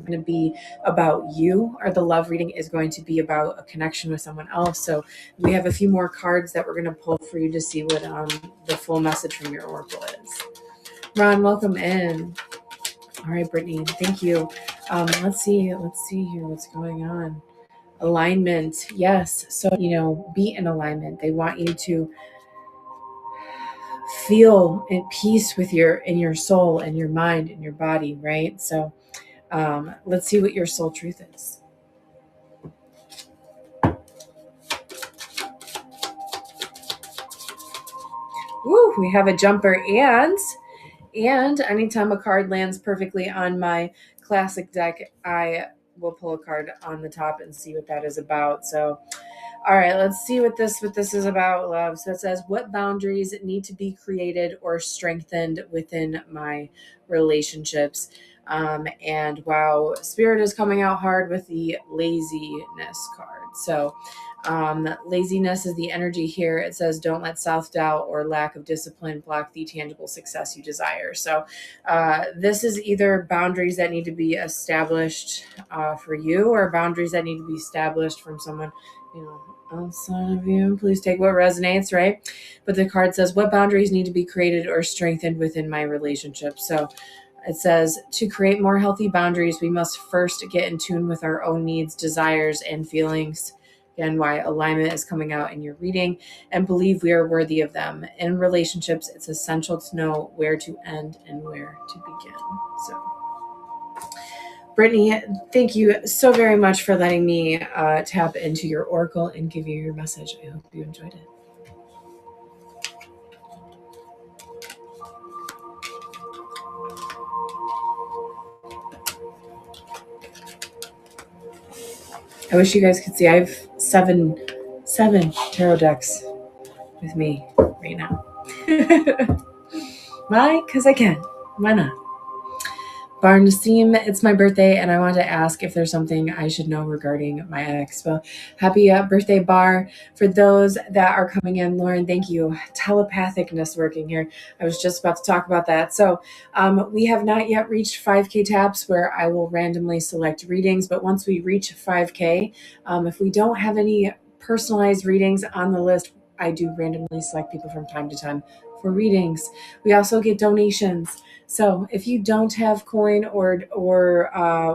going to be about you, or the love reading is going to be about a connection with someone else. So we have a few more cards that we're going to pull for you to see what the full message from your oracle is. Ron, welcome in. All right, Brittany, thank you. Let's see here what's going on. Alignment, yes. So, be in alignment. They want you to feel at peace with in your soul and your mind and your body, right? So let's see what your soul truth is. Woo, we have a jumper, and anytime a card lands perfectly on my classic deck, I will pull a card on the top and see what that is about. So all right, let's see what this is about, love. So it says, what boundaries need to be created or strengthened within my relationships? And wow, Spirit is coming out hard with the laziness card. So laziness is the energy here. It says, don't let self-doubt or lack of discipline block the tangible success you desire. So this is either boundaries that need to be established for you, or boundaries that need to be established from someone, outside of you. Please take what resonates, right? But the card says, what boundaries need to be created or strengthened within my relationship? So it says, to create more healthy boundaries, we must first get in tune with our own needs, desires, and feelings. Again, why alignment is coming out in your reading, and believe we are worthy of them. In relationships, it's essential to know where to end and where to begin. So Brittany, thank you so very much for letting me tap into your oracle and give you your message. I hope you enjoyed it. I wish you guys could see. I have seven tarot decks with me right now. Why? Because I can. Why not? Bar Nassim, it's my birthday, and I wanted to ask if there's something I should know regarding my ex. Well, happy birthday, Bar. For those that are coming in, Lauren, thank you. Telepathicness working here. I was just about to talk about that. So we have not yet reached 5K taps, where I will randomly select readings. But once we reach 5K, if we don't have any personalized readings on the list, I do randomly select people from time to time for readings. We also get donations. So if you don't have coin or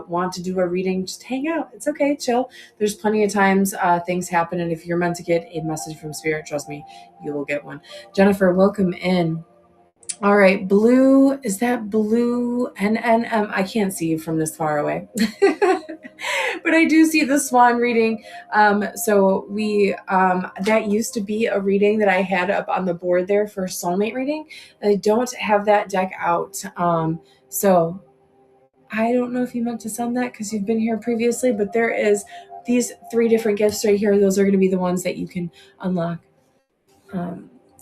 want to do a reading, just hang out. It's okay, chill. There's plenty of times things happen, and if you're meant to get a message from Spirit, trust me, you will get one. Jennifer, welcome in. All right, Blue, is that Blue NNM? I can't see you from this far away. But I do see the swan reading. So we that used to be a reading that I had up on the board there for soulmate reading. I don't have that deck out. So I don't know if you meant to send that because you've been here previously, but there is these 3 different gifts right here. Those are going to be the ones that you can unlock.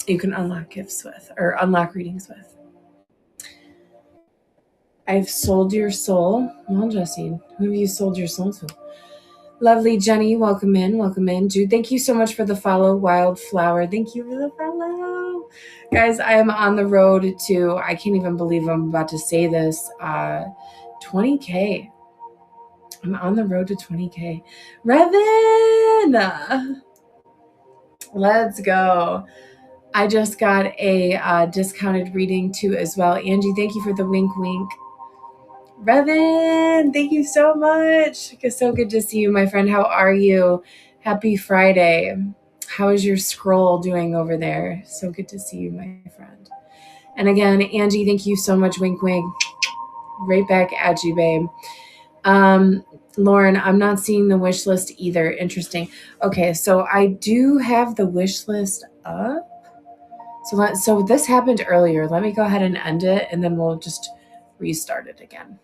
You can unlock gifts with, or unlock readings with. I've sold your soul. Well, Jesse, who have you sold your soul to? Lovely Jenny, welcome in, welcome in. Jude, thank you so much for the follow. Wildflower, thank you for the follow. Guys, I am on the road to, I can't even believe I'm about to say this, 20K. I'm on the road to 20K. Revan! Let's go. I just got a discounted reading too as well. Angie, thank you for the wink wink. Revan, thank you so much. It's so good to see you, my friend. How are you? Happy Friday. How is your scroll doing over there? So good to see you, my friend. And again, Angie, thank you so much. Wink wink. Right back at you, babe. Lauren, I'm not seeing the wish list either. Interesting. Okay, so I do have the wish list up. So this happened earlier. Let me go ahead and end it, and then we'll just restart it again.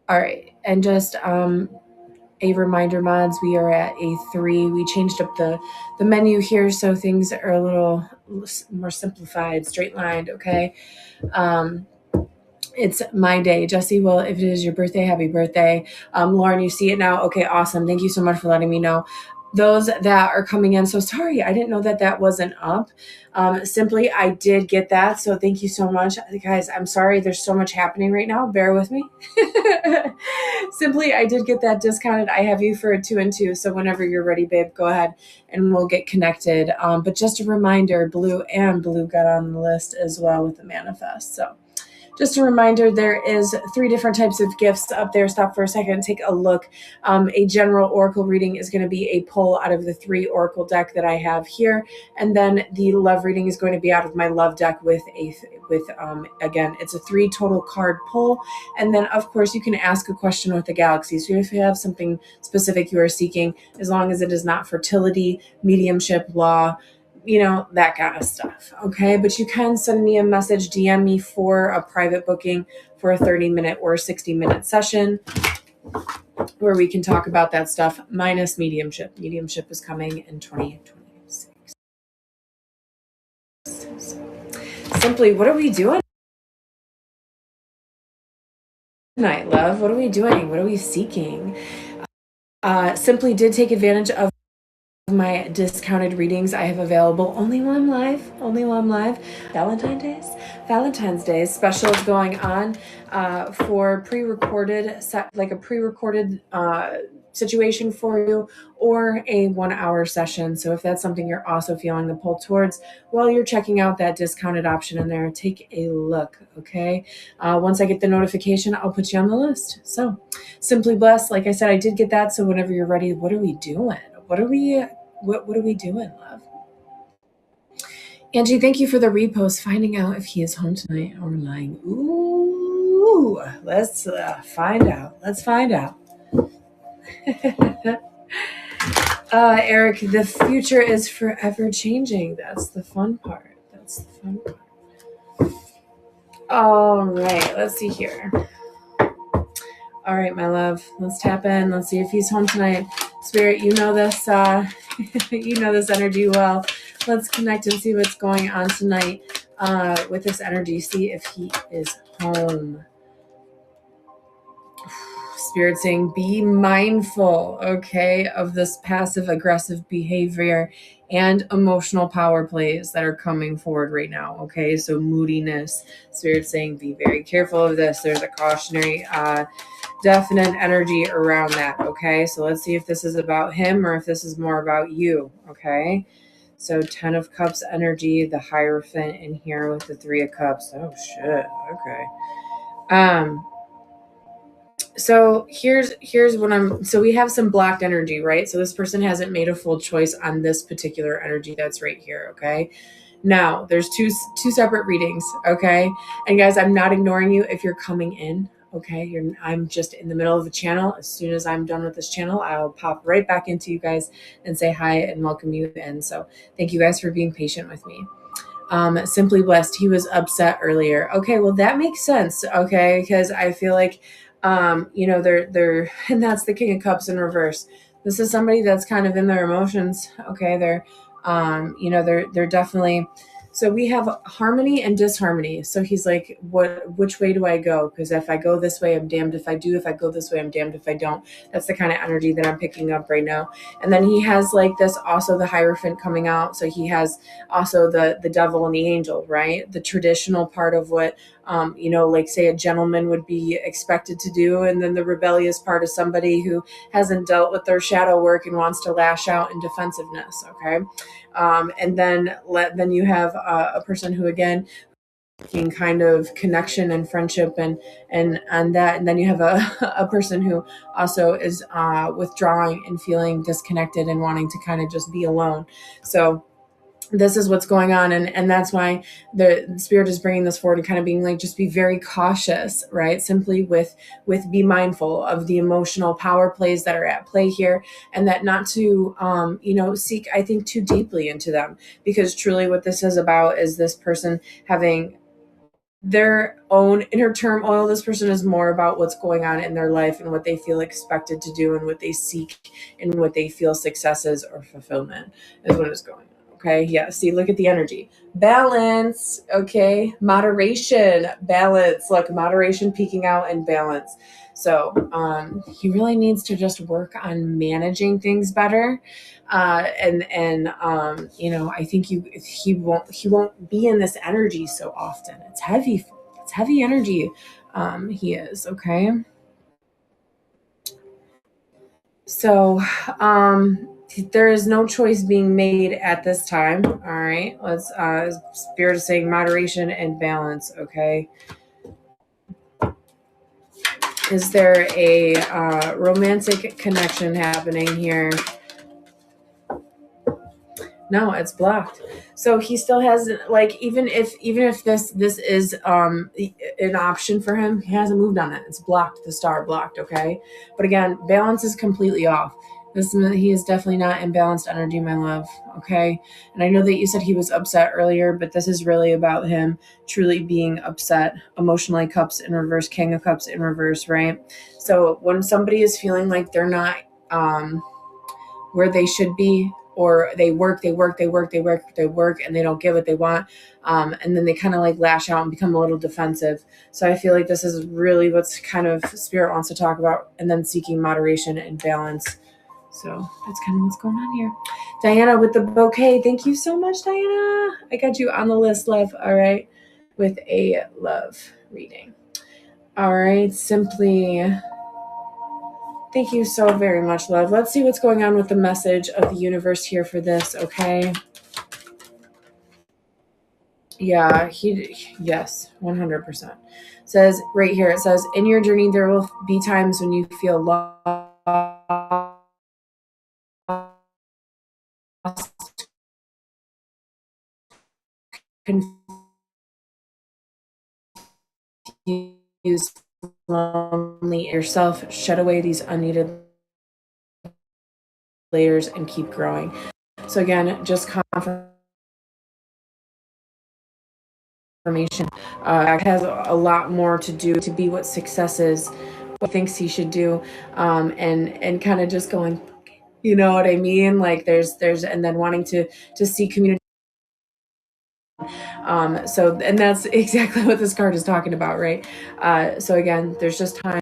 All right, and just a reminder, mods, we are at a 3. We changed up the menu here, so things are a little more simplified, straight-lined, okay? It's my day. Jesse, well, if it is your birthday, happy birthday. Lauren, you see it now? Okay, awesome. Thank you so much for letting me know. those that are coming in. So sorry, I didn't know that that wasn't up. Simply, I did get that. So thank you so much. Guys, I'm sorry. There's so much happening right now. Bear with me. Simply, I did get that discounted. I have you for a 2 and 2. So whenever you're ready, babe, go ahead and we'll get connected. But just a reminder, Blue got on the list as well with the manifest. So just a reminder, there is 3 different types of gifts up there. Stop for a second, take a look. A general oracle reading is going to be a pull out of the 3 oracle deck that I have here, and then the love reading is going to be out of my love deck with again, it's a 3 total card pull, and then of course you can ask a question with the galaxy. So if you have something specific you are seeking, as long as it is not fertility, mediumship, law, that kind of stuff. Okay. But you can send me a message, DM me for a private booking for a 30-minute or 60-minute session where we can talk about that stuff minus mediumship. Mediumship is coming in 2026. Simply, what are we doing tonight, love? What are we doing? What are we seeking? Simply did take advantage of my discounted readings I have available only while I'm live. Valentine's Day special is going on for pre-recorded situation for you, or a 1-hour session. So if that's something you're also feeling the pull towards, while you're checking out that discounted option in there, take a look. Okay. Once I get the notification, I'll put you on the list. So Simply Blessed, like I said, I did get that. So whenever you're ready, what are we doing? What are we doing, love? Angie, thank you for the repost. Finding out if he is home tonight or lying. Ooh, let's find out. Let's find out. Eric, the future is forever changing. That's the fun part. All right, let's see here. All right, my love, let's tap in. Let's see if he's home tonight. Spirit, you know this energy well. Let's connect and see what's going on tonight with this energy. See if he is home. Spirit saying, be mindful, okay, of this passive aggressive behavior and emotional power plays that are coming forward right now. Okay, so moodiness. Spirit saying, be very careful of this. There's a cautionary definite energy around that. Okay, so let's see if this is about him or if this is more about you. Okay, so 10 of Cups energy, the Hierophant in here with the 3 of Cups. Oh shit. Okay. So here's what so we have some blocked energy, right? So this person hasn't made a full choice on this particular energy that's right here. Okay. Now there's two separate readings. Okay. And guys, I'm not ignoring you if you're coming in. Okay. I'm just in the middle of a channel. As soon as I'm done with this channel, I'll pop right back into you guys and say hi and welcome you in. So thank you guys for being patient with me. Simply Blessed, he was upset earlier. Okay, well that makes sense. Okay, because I feel like they're and that's the King of Cups in reverse. This is somebody that's kind of in their emotions. Okay, they're definitely. So we have harmony and disharmony. So he's like, which way do I go? Because if I go this way, I'm damned if I do. If I go this way, I'm damned if I don't. That's the kind of energy that I'm picking up right now. And then he has like this, also the Hierophant coming out. So he has also the devil and the angel, right? The traditional part of what, like say a gentleman would be expected to do. And then the rebellious part is somebody who hasn't dealt with their shadow work and wants to lash out in defensiveness. Okay. And then you have a person who, again, in kind of connection and friendship and that, and then you have a person who also is withdrawing and feeling disconnected and wanting to kind of just be alone. So this is what's going on, and that's why the Spirit is bringing this forward and kind of being like, just be very cautious, right? Simply with be mindful of the emotional power plays that are at play here, and that not to seek, I think, too deeply into them, because truly what this is about is this person having their own inner turmoil. This person is more about what's going on in their life and what they feel expected to do and what they seek and what they feel successes or fulfillment is what is going on. Okay. Yeah. See, look at the energy. Balance. Okay. Moderation. Balance. Look, moderation peaking out and balance. So he really needs to just work on managing things better. I think he won't be in this energy so often. It's heavy. It's heavy energy. He is. Okay. So, there is no choice being made at this time. All right. Let's, Spirit is saying moderation and balance. Okay. Is there a romantic connection happening here? No, it's blocked. So he still has, like, even if this is an option for him, he hasn't moved on it. It's blocked. The star blocked. Okay, but again, balance is completely off. He is definitely not in balanced energy, my love. Okay, and I know that you said he was upset earlier, but this is really about him truly being upset emotionally. Cups in reverse, King of Cups in reverse, right? So when somebody is feeling like they're not where they should be, or they work, and they don't get what they want, and then they kind of like lash out and become a little defensive. So I feel like this is really what's kind of Spirit wants to talk about, and then seeking moderation and balance. So that's kind of what's going on here. Diana with the bouquet. Thank you so much, Diana. I got you on the list, love. All right. With a love reading. All right. Simply. Thank you so very much, love. Let's see what's going on with the message of the universe here for this, okay? Yeah, yes, 100%. Says right here, it says, in your journey, there will be times when you feel lost, confused, lonely yourself. Shed away these unneeded layers and keep growing. So again, just confirmation. Has a lot more to do to be what success is, what he thinks he should do, and kind of just going, you know what I mean? Like there's and then wanting to see community. So, and that's exactly what this card is talking about, right? So again, there's just time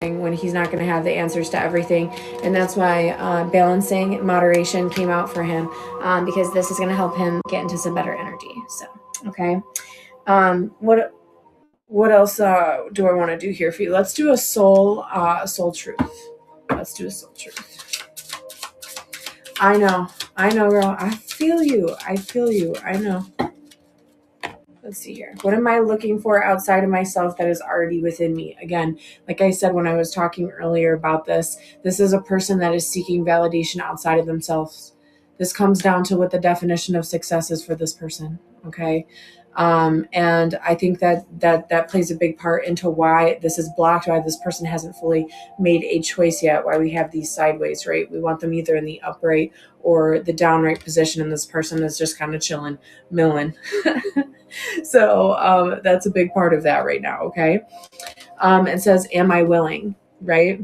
when he's not going to have the answers to everything, and that's why balancing moderation came out for him, because this is going to help him get into some better energy. So okay, what else do I want to do here for you? Let's do a soul truth. Let's do a soul truth. I know, girl. I feel you. I know. Let's see here. What am I looking for outside of myself that is already within me? Again, like I said when I was talking earlier about this is a person that is seeking validation outside of themselves. This comes down to what the definition of success is for this person. Okay. And I think that plays a big part into why this is blocked, why this person hasn't fully made a choice yet, why we have these sideways, right? We want them either in the upright or the downright position, and this person is just kind of chilling, milling. So that's a big part of that right now, okay? It says, am I willing, right?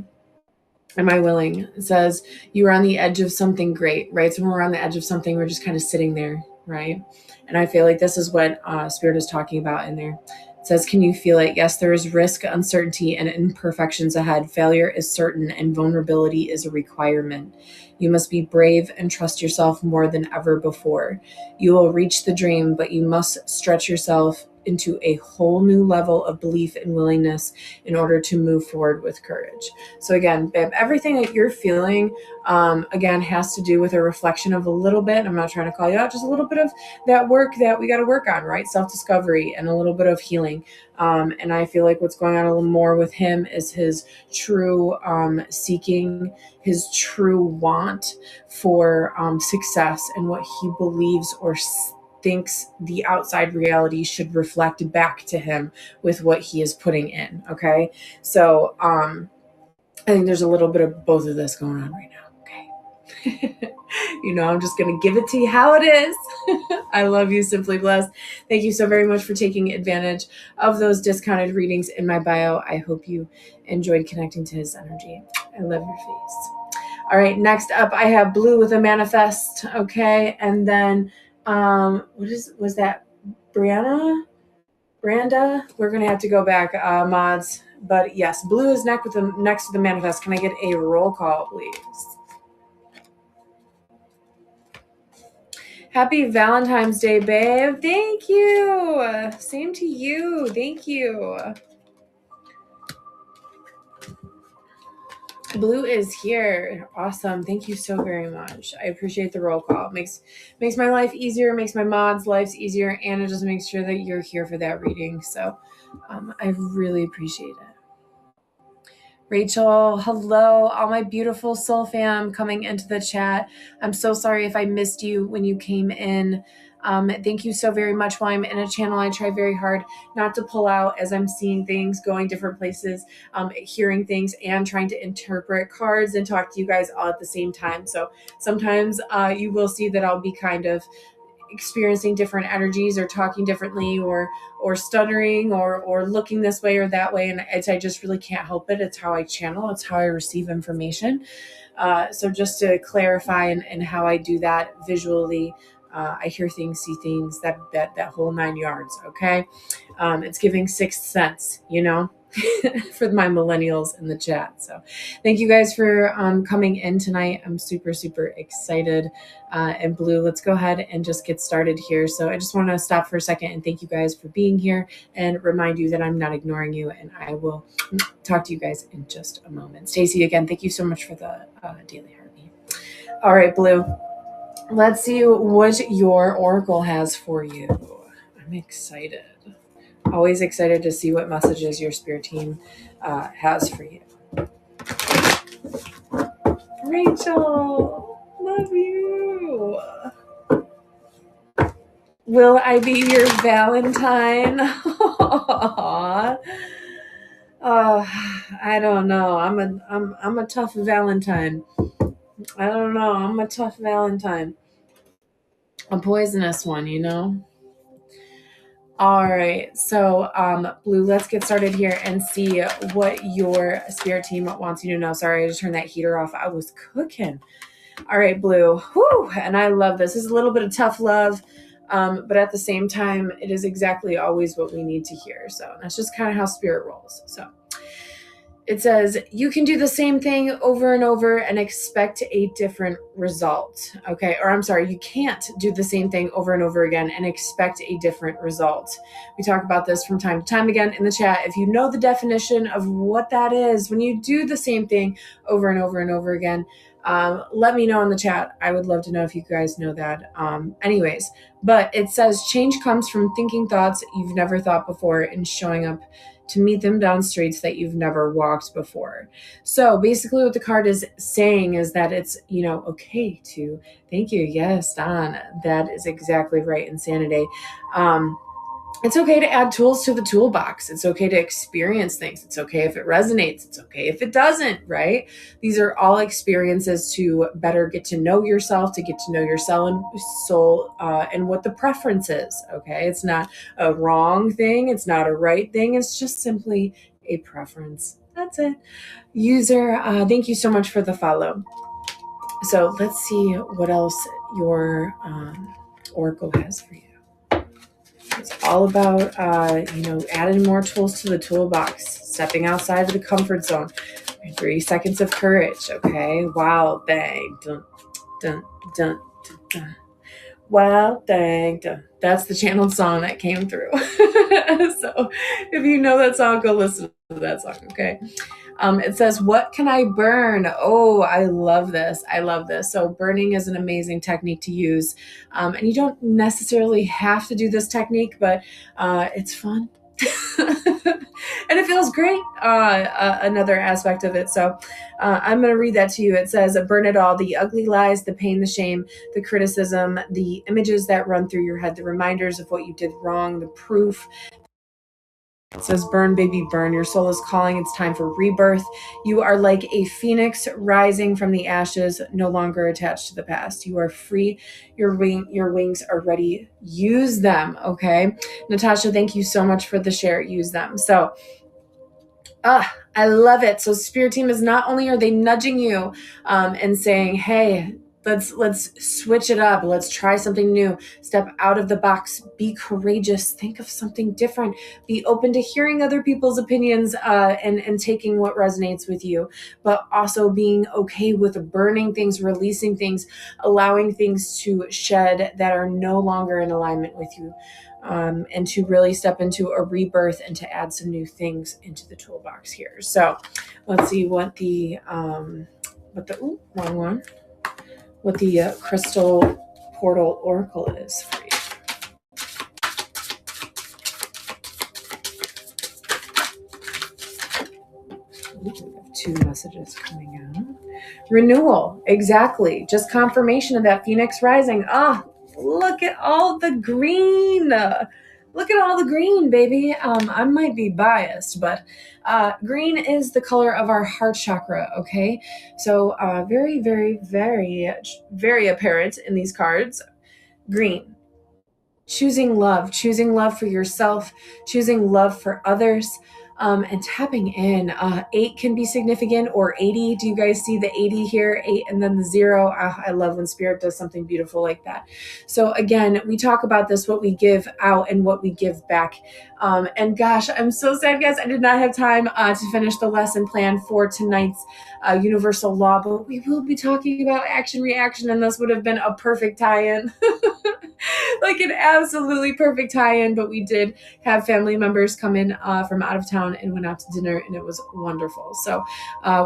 Am I willing? It says, you are on the edge of something great, right? So when we're on the edge of something, we're just kind of sitting there, right? And I feel like this is what Spirit is talking about in there. It says, can you feel it? Yes, there is risk, uncertainty, and imperfections ahead. Failure is certain, and vulnerability is a requirement. You must be brave and trust yourself more than ever before. You will reach the dream, but you must stretch yourself into a whole new level of belief and willingness in order to move forward with courage. So again, babe, everything that you're feeling, again, has to do with a reflection of a little bit. I'm not trying to call you out, just a little bit of that work that we got to work on, right? Self-discovery and a little bit of healing. And I feel like what's going on a little more with him is his true seeking, his true want for success and what he believes or thinks the outside reality should reflect back to him with what he is putting in. Okay. So, I think there's a little bit of both of this going on right now. Okay. I'm just going to give it to you how it is. I love you, Simply Blessed. Thank you so very much for taking advantage of those discounted readings in my bio. I hope you enjoyed connecting to his energy. I love your face. All right, next up I have blue with a manifest. Okay, and then was that Brianna? Branda? We're gonna have to go back, mods. But yes, blue is next to the manifest. Can I get a roll call, please? Happy Valentine's Day, babe. Thank you. Same to you. Thank you. Blue is here. Awesome. Thank you so very much. I appreciate the roll call. It makes my life easier, makes my mods' lives easier, and it just makes sure that you're here for that reading. So I really appreciate it. Rachel, hello, all my beautiful soul fam coming into the chat. I'm so sorry if I missed you when you came in. Thank you so very much. While I'm in a channel, I try very hard not to pull out as I'm seeing things, going different places, hearing things, and trying to interpret cards and talk to you guys all at the same time. So sometimes you will see that I'll be kind of experiencing different energies or talking differently or stuttering or looking this way or that way, and I just really can't help it. It's how I channel, it's how I receive information. So just to clarify and how I do that visually, I hear things, see things, that whole 9 yards. Okay, it's giving sixth sense, for my millennials in the chat. So thank you guys for coming in tonight. I'm super excited. And blue, let's go ahead and just get started here. So I just want to stop for a second and thank you guys for being here and remind you that I'm not ignoring you, and I will talk to you guys in just a moment. Stacy, again, thank you so much for the daily heartbeat. All right, blue, let's see what your oracle has for you. I'm excited. Always excited to see what messages your spirit team has for you. Rachel, love you. Will I be your Valentine? I don't know. I'm a tough Valentine. I don't know. I'm a tough Valentine. A poisonous one, All right, so blue, let's get started here and see what your spirit team wants you to know. Sorry, I just turned that heater off. I was cooking. All right, blue. Whew, and I love this. This is a little bit of tough love, but at the same time, it is exactly always what we need to hear. So that's just kind of how spirit rolls. So it says, you can do the same thing over and over and expect a different result. Okay. Or I'm sorry, you can't do the same thing over and over again and expect a different result. We talk about this from time to time again in the chat. If you know the definition of what that is, when you do the same thing over and over and over again, let me know in the chat. I would love to know if you guys know that. Anyways, but it says change comes from thinking thoughts you've never thought before and showing up to meet them down streets that you've never walked before. So basically what the card is saying is that it's, okay to, thank you. Yes, Don, that is exactly right. Insanity. It's okay to add tools to the toolbox. It's okay to experience things. It's okay if it resonates. It's okay if it doesn't, right? These are all experiences to better get to know yourself, to get to know your soul, and what the preference is, okay? It's not a wrong thing. It's not a right thing. It's just simply a preference. That's it. User, thank you so much for the follow. So let's see what else your oracle has for you. It's all about, adding more tools to the toolbox, stepping outside of the comfort zone. 3 seconds of courage, okay? Wild thing. Dun, dun, dun, dun, dun. Wild thing. Dun. That's the channeled song that came through. So if you know that song, go listen to that song, okay? It says, what can I burn? Oh, I love this. I love this. So burning is an amazing technique to use. And you don't necessarily have to do this technique, but it's fun. And it feels great. Another aspect of it. So I'm going to read that to you. It says, burn it all, the ugly lies, the pain, the shame, the criticism, the images that run through your head, the reminders of what you did wrong, the proof. It says, burn, baby, burn. Your soul is calling. It's time for rebirth. You are like a phoenix rising from the ashes, no longer attached to the past. You are free. Your wings are ready. Use them, okay? Natasha, thank you so much for the share. Use them. So, I love it. So Spirit Team is not only are they nudging you and saying, hey, let's switch it up. Let's try something new. Step out of the box. Be courageous. Think of something different. Be open to hearing other people's opinions and taking what resonates with you, but also being okay with burning things, releasing things, allowing things to shed that are no longer in alignment with you. And to really step into a rebirth and to add some new things into the toolbox here. So let's see what the crystal portal oracle is for you. Ooh, we have 2 messages coming out. Renewal, exactly. Just confirmation of that Phoenix rising. Look at all the green. Look at all the green, baby. I might be biased, but green is the color of our heart chakra, okay? So very, very, very, very apparent in these cards. Green. Choosing love for yourself, choosing love for others. And tapping in. 8 can be significant, or 80. Do you guys see the 80 here? 8 and then the 0. I love when Spirit does something beautiful like that. So again, we talk about this, what we give out and what we give back. And gosh, I'm so sad, guys. I did not have time to finish the lesson plan for tonight's universal law, but we will be talking about action reaction, and this would have been a perfect tie-in. Like an absolutely perfect tie-in, but we did have family members come in from out of town and went out to dinner, and it was wonderful. So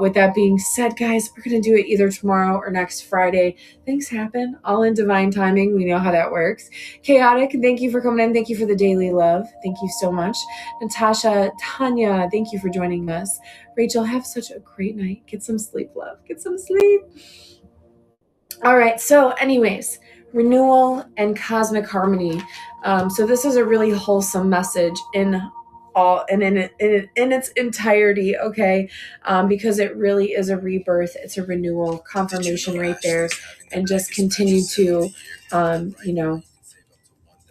with that being said, guys, we're going to do it either tomorrow or next Friday. Things happen, all in divine timing. We know how that works. Chaotic, thank you for coming in. Thank you for the daily love. Thank you so much. Natasha, Tanya, thank you for joining us. Rachel, have such a great night. Get some sleep, love. Get some sleep. All right, so anyways, renewal and cosmic harmony. So this is a really wholesome message in its entirety, okay? Because it really is a rebirth. It's a renewal, confirmation right there, and just continue to,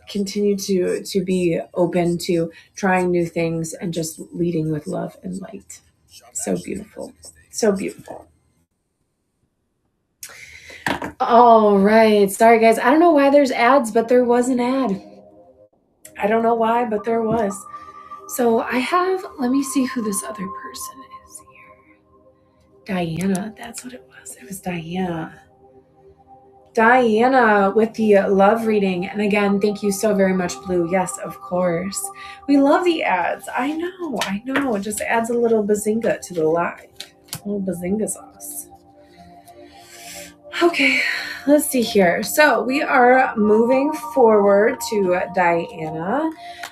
continue to be open to trying new things and just leading with love and light. So beautiful, so beautiful. All right. Sorry, guys. I don't know why there's ads, but there was an ad. I don't know why, but there was. So let me see who this other person is here. Diana. That's what it was. It was Diana. Diana with the love reading. And again, thank you so very much, Blue. Yes, of course. We love the ads. I know. It just adds a little bazinga to the live. A little bazinga sauce. Okay, let's see here. So we are moving forward to Diana,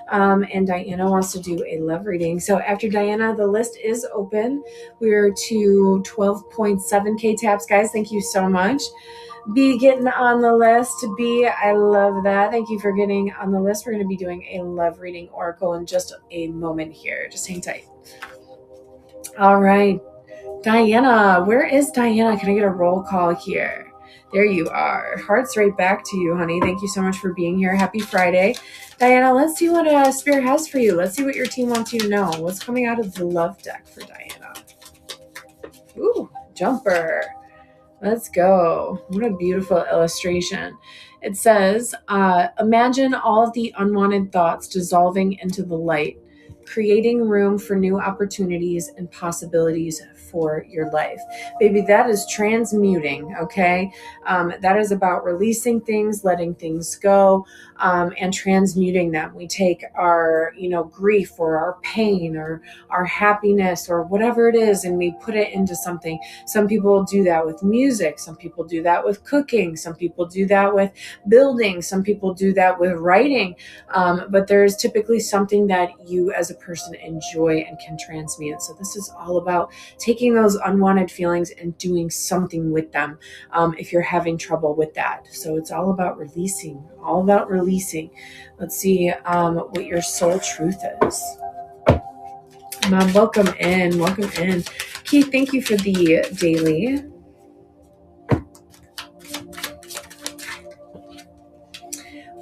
and Diana wants to do a love reading. So after Diana, the list is open. We're to 12.7K taps, guys. Thank you so much. B getting on the list. B, I love that. Thank you for getting on the list. We're going to be doing a love reading oracle in just a moment here. Just hang tight. All right. Diana, where is Diana? Can I get a roll call here? There you are. Hearts right back to you, honey. Thank you so much for being here. Happy Friday. Diana, let's see what Spirit has for you. Let's see what your team wants you to know. What's coming out of the love deck for Diana? Ooh, jumper. Let's go. What a beautiful illustration. It says, imagine all of the unwanted thoughts dissolving into the light, creating room for new opportunities and possibilities for your life. Baby, that is transmuting, okay? That is about releasing things, letting things go, and transmuting them. We take our, grief or our pain or our happiness or whatever it is, and we put it into something. Some people do that with music. Some people do that with cooking. Some people do that with building. Some people do that with writing. But there's typically something that you as a person enjoy and can transmute. So this is all about taking those unwanted feelings and doing something with them if you're having trouble with that. So it's all about releasing, Let's see what your soul truth is. Mom, welcome in. Keith, thank you for the daily.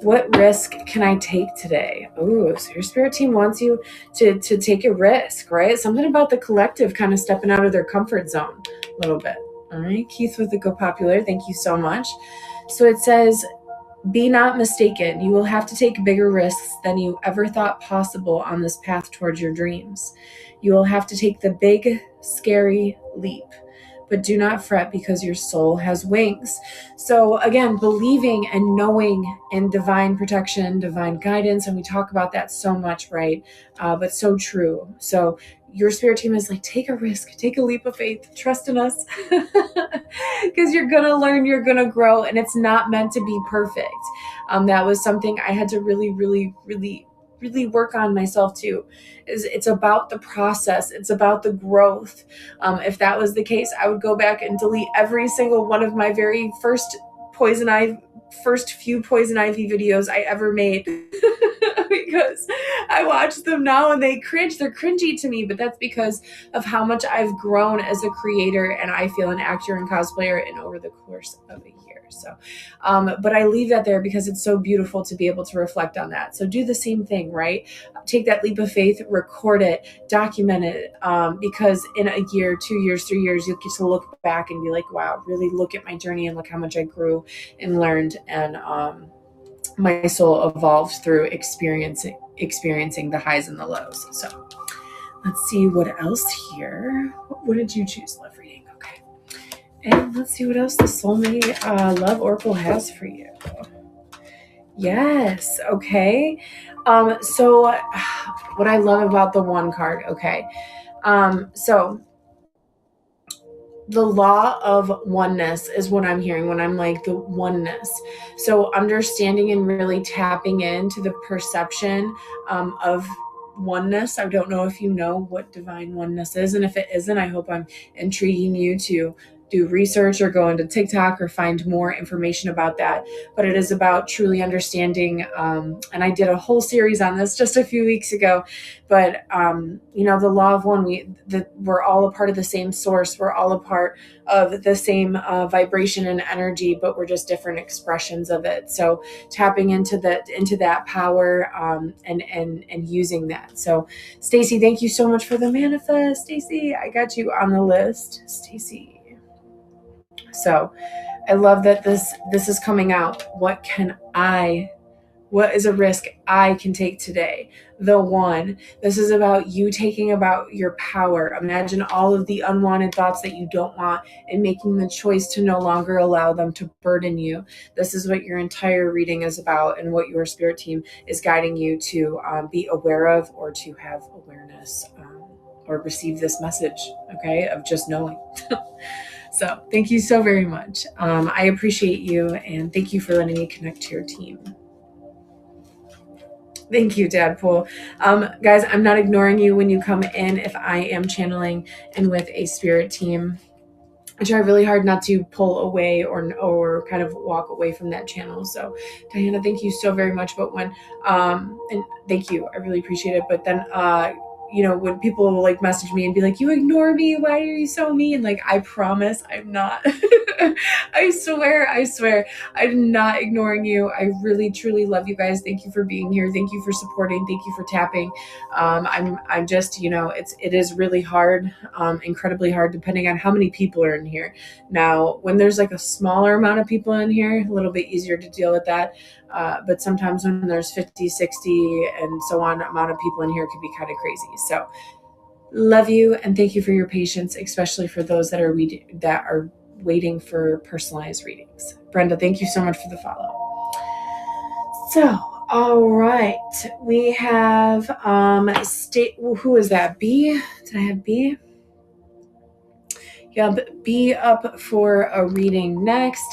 What risk can I take today? Ooh, so your spirit team wants you to take a risk, right? Something about the collective kind of stepping out of their comfort zone a little bit. All right, Keith with the Go Popular, thank you so much. So it says, be not mistaken. You will have to take bigger risks than you ever thought possible on this path towards your dreams. You will have to take the big, scary leap. But do not fret because your soul has wings. So, again, believing and knowing in divine protection, divine guidance, and we talk about that so much, right? But so true. So, your spirit team is like, take a risk, take a leap of faith, trust in us, because you're going to learn, you're going to grow, and it's not meant to be perfect. That was something I had to really work on myself too. Is it's about the process, it's about the growth. If that was the case, I would go back and delete every single one of my very first few poison ivy videos I ever made because I watch them now and they're cringy to me, but that's because of how much I've grown as a creator and I feel an actor and cosplayer and over the course of a year. So, but I leave that there because it's so beautiful to be able to reflect on that. So do the same thing, right? Take that leap of faith, record it, document it, because in a year, 2 years, 3 years, you'll get to look back and be like, wow, really look at my journey and look how much I grew and learned, and my soul evolved through experiencing the highs and the lows. So let's see what else here. What did you choose? Love reading. Okay. And let's see what else the Soulmate Love Oracle has for you. Yes. Okay. So what I love about the one card. Okay. So the law of oneness is what I'm hearing when I'm like the oneness. So understanding and really tapping into the perception of oneness. I don't know if you know what divine oneness is. And if it isn't, I hope I'm intriguing you to do research or go into TikTok or find more information about that. But it is about truly understanding. And I did a whole series on this just a few weeks ago. But, the law of one, we're all a part of the same source. We're all a part of the same vibration and energy, but we're just different expressions of it. So tapping into that power and using that. So Stacy, thank you so much for the manifest. Stacy, I got you on the list. Stacy. So I love that this is coming out. What is a risk I can take today? The one. This is about you taking about your power. Imagine all of the unwanted thoughts that you don't want and making the choice to no longer allow them to burden you. This is what your entire reading is about and what your spirit team is guiding you to be aware of or to have awareness or receive this message, okay, of just knowing. So thank you so very much. I appreciate you and thank you for letting me connect to your team. Thank you, Dadpool. Guys, I'm not ignoring you when you come in if I am channeling and with a spirit team. I try really hard not to pull away or kind of walk away from that channel. So Diana, thank you so very much. But when, and thank you, I really appreciate it. But then, when people will like message me and be like, you ignore me, why are you so mean? Like, I promise I'm not. I swear, I'm not ignoring you. I really, truly love you guys. Thank you for being here. Thank you for supporting. Thank you for tapping. I'm just, it is really hard, incredibly hard, depending on how many people are in here. Now, when there's like a smaller amount of people in here, a little bit easier to deal with that. But sometimes when there's 50, 60 and so on, amount of people in here can be kind of crazy. So love you and thank you for your patience, especially for those that are waiting for personalized readings. Brenda, thank you so much for the follow. So, all right, we have who is that? B? Did I have B? Yeah, B up for a reading next.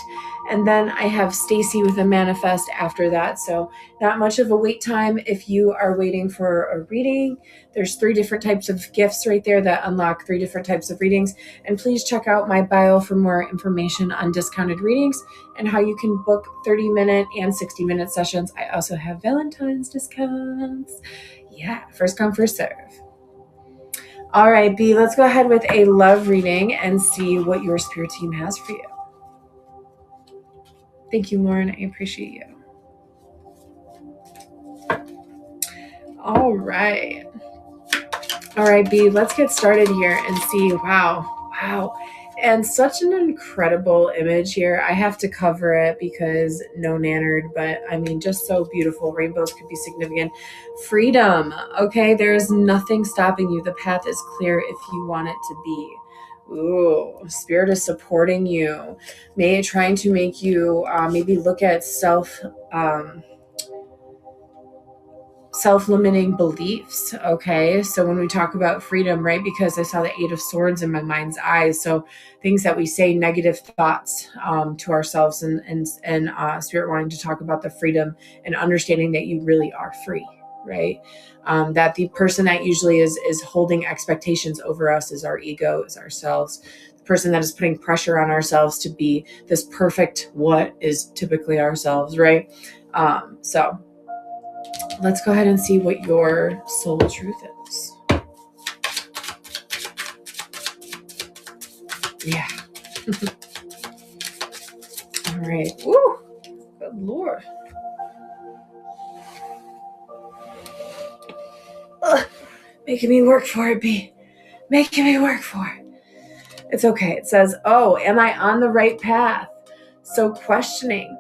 And then I have Stacy with a manifest after that. So not much of a wait time if you are waiting for a reading. There's 3 different types of gifts right there that unlock 3 different types of readings. And please check out my bio for more information on discounted readings and how you can book 30-minute and 60-minute sessions. I also have Valentine's discounts. Yeah, first come, first serve. All right, B, let's go ahead with a love reading and see what your spirit team has for you. Thank you, Lauren. I appreciate you. All right. All right, B, let's get started here and see. Wow. And such an incredible image here. I have to cover it because no nannerd, but I mean, just so beautiful. Rainbows could be significant. Freedom. Okay, there is nothing stopping you. The path is clear if you want it to be. Ooh, spirit is supporting you. Trying to make you maybe look at um, self-limiting beliefs. Okay, so when we talk about freedom, right, because I saw the Eight of Swords in my mind's eyes, so things that we say, negative thoughts to ourselves, and spirit wanting to talk about the freedom and understanding that you really are free, right? That the person that usually is holding expectations over us is our ego, is ourselves. The person that is putting pressure on ourselves to be this perfect what is typically ourselves, right? So let's go ahead and see what your soul truth is. Yeah. All right. Woo. Good Lord. Ugh. Making me work for it, B. Making me work for it. It's okay. It says, oh, am I on the right path? So questioning,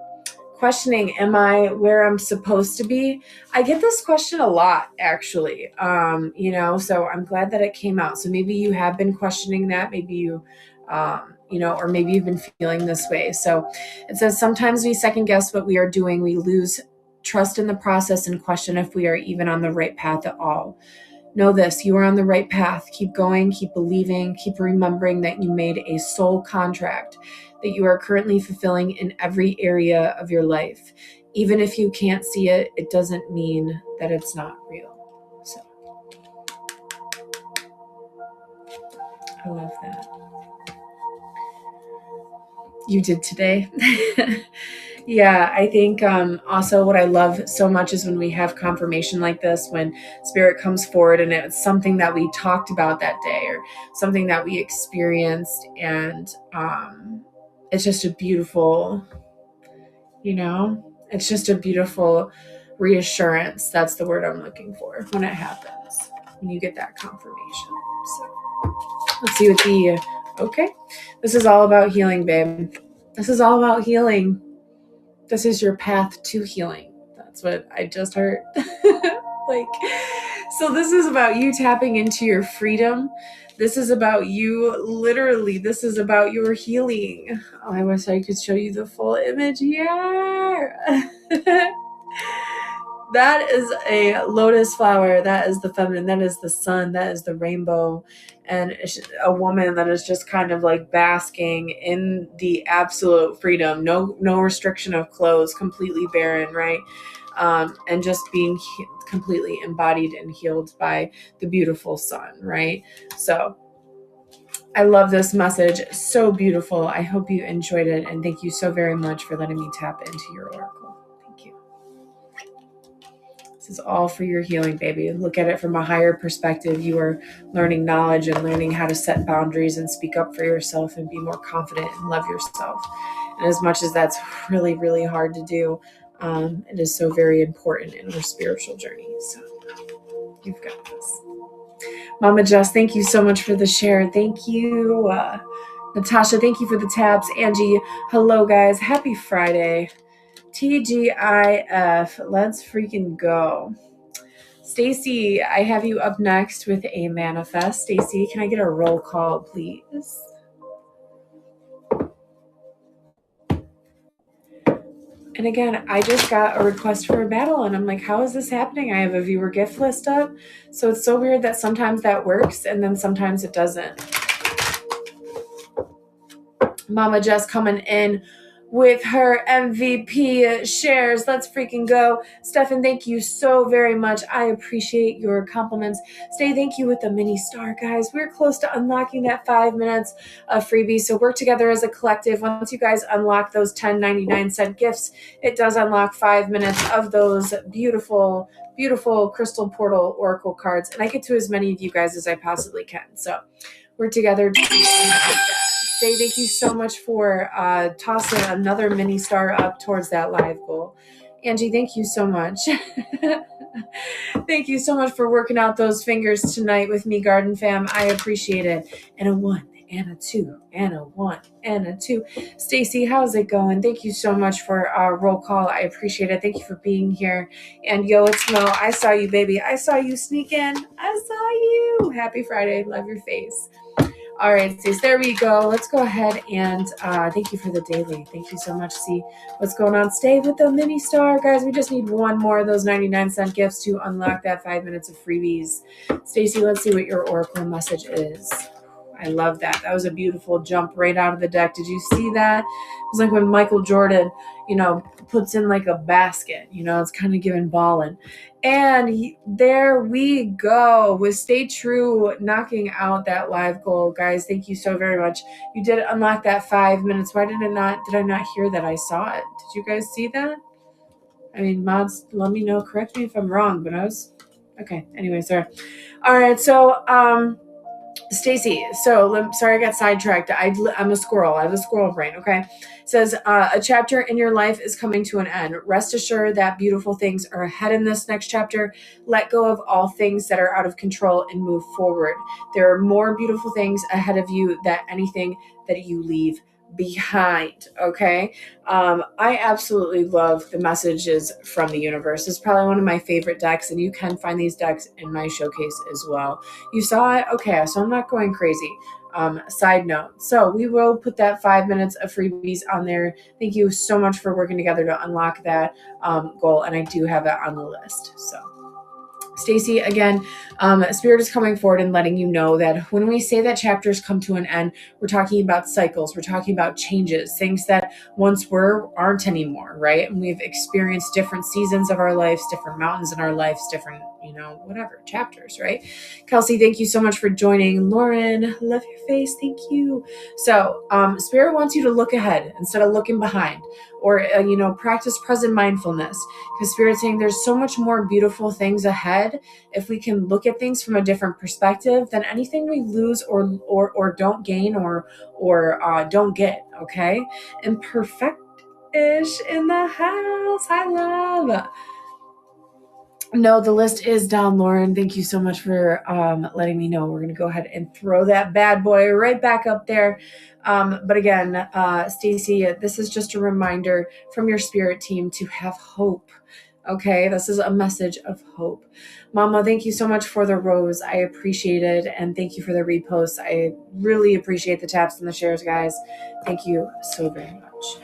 am I where I'm supposed to be? I get this question a lot, actually. So I'm glad that it came out. So maybe you have been questioning that. Maybe you, or maybe you've been feeling this way. So it says, sometimes we second guess what we are doing. We lose trust in the process and question if we are even on the right path at all. Know this, you are on the right path. Keep going, keep believing, keep remembering that you made a soul contract that you are currently fulfilling in every area of your life. Even if you can't see it, it doesn't mean that it's not real. So I love that. You did today. Yeah, I think also what I love so much is when we have confirmation like this, when spirit comes forward and it's something that we talked about that day or something that we experienced, and it's just a beautiful, it's just a beautiful reassurance. That's the word I'm looking for when it happens, when you get that confirmation. So let's see what okay. This is all about healing, babe. This is all about healing. This is your path to healing. That's what I just heard. So this is about you tapping into your freedom. This is about you, literally, this is about your healing. Oh, I wish I could show you the full image here. That is a lotus flower. That is the feminine. That is the sun. That is the rainbow. And a woman that is just kind of like basking in the absolute freedom. No restriction of clothes, completely barren, right? And just being completely embodied and healed by the beautiful sun, right? So I love this message. So beautiful. I hope you enjoyed it. And thank you so very much for letting me tap into your oracle. Thank you. This is all for your healing, baby. Look at it from a higher perspective. You are learning knowledge and learning how to set boundaries and speak up for yourself and be more confident and love yourself. And as much as that's really, really hard to do, it is so very important in our spiritual journey. So you've got this. Mama Jess, thank you so much for the share. Thank you. Natasha, thank you for the taps. Angie, hello, guys. Happy Friday. TGIF, let's freaking go. Stacy, I have you up next with a manifest. Stacy, can I get a roll call, please? And again, I just got a request for a battle, and I'm like, how is this happening? I have a viewer gift list up. So it's so weird that sometimes that works, and then sometimes it doesn't. Mama Jess coming in with her MVP shares. Let's freaking go. Stefan, thank you so very much. I appreciate your compliments. Stay, thank you with the mini star, guys. We're close to unlocking that 5 minutes of freebie. So work together as a collective. Once you guys unlock those 10.99 gifts, it does unlock 5 minutes of those beautiful, beautiful crystal portal oracle cards. And I get to as many of you guys as I possibly can. So we're together. Say thank you so much for tossing another mini star up towards that live goal. Angie, thank you so much. Thank you so much for working out those fingers tonight with me, Garden Fam. I appreciate it. And a 1 and a 2 and a 1 and a 2. Stacy, how's it going? Thank you so much for roll call. I appreciate it. Thank you for being here. And yo, it's Mo. I saw you, baby. I saw you sneak in. I saw you. Happy Friday. Love your face. All right, Stace, there we go. Let's go ahead and thank you for the daily. Thank you so much. See what's going on. Stay with the mini star, guys. We just need one more of those 99-cent gifts to unlock that 5 minutes of freebies. Stacy, let's see what your oracle message is. I love that. That was a beautiful jump right out of the deck. Did you see that? It was like when Michael Jordan, puts in like a basket. It's kind of giving ballin'. And there we go with Stay True knocking out that live goal. Guys, thank you so very much. You did unlock that 5 minutes. Why did I not hear that? I saw it. Did you guys see that? I mean, mods, let me know. Correct me if I'm wrong, but okay. Anyway, sorry. All right. So, Stacy, sorry I got sidetracked. I'm a squirrel. I have a squirrel brain, okay? It says, a chapter in your life is coming to an end. Rest assured that beautiful things are ahead in this next chapter. Let go of all things that are out of control and move forward. There are more beautiful things ahead of you than anything that you leave behind, okay? I absolutely love the messages from the universe. It's probably one of my favorite decks, and you can find these decks in my showcase as well. You saw it? Okay, so I'm not going crazy. Side note. So we will put that 5 minutes of freebies on there. Thank you so much for working together to unlock that goal, and I do have it on the list. So Stacy, again, Spirit is coming forward and letting you know that when we say that chapters come to an end, we're talking about cycles. We're talking about changes, things that once were aren't anymore, right? And we've experienced different seasons of our lives, different mountains in our lives, different, whatever, chapters, right? Kelsey, thank you so much for joining. Lauren, love your face. Thank you. So Spirit wants you to look ahead instead of looking behind, or, practice present mindfulness, because Spirit's saying there's so much more beautiful things ahead if we can look at things from a different perspective than anything we lose or don't gain or don't get, okay? And Perfect-ish in the house. I love. No, the list is down, Lauren. Thank you so much for letting me know. We're going to go ahead and throw that bad boy right back up there. But again, Stacy, this is just a reminder from your spirit team to have hope. Okay, this is a message of hope. Mama, thank you so much for the rose. I appreciate it. And thank you for the reposts. I really appreciate the taps and the shares, guys. Thank you so very much.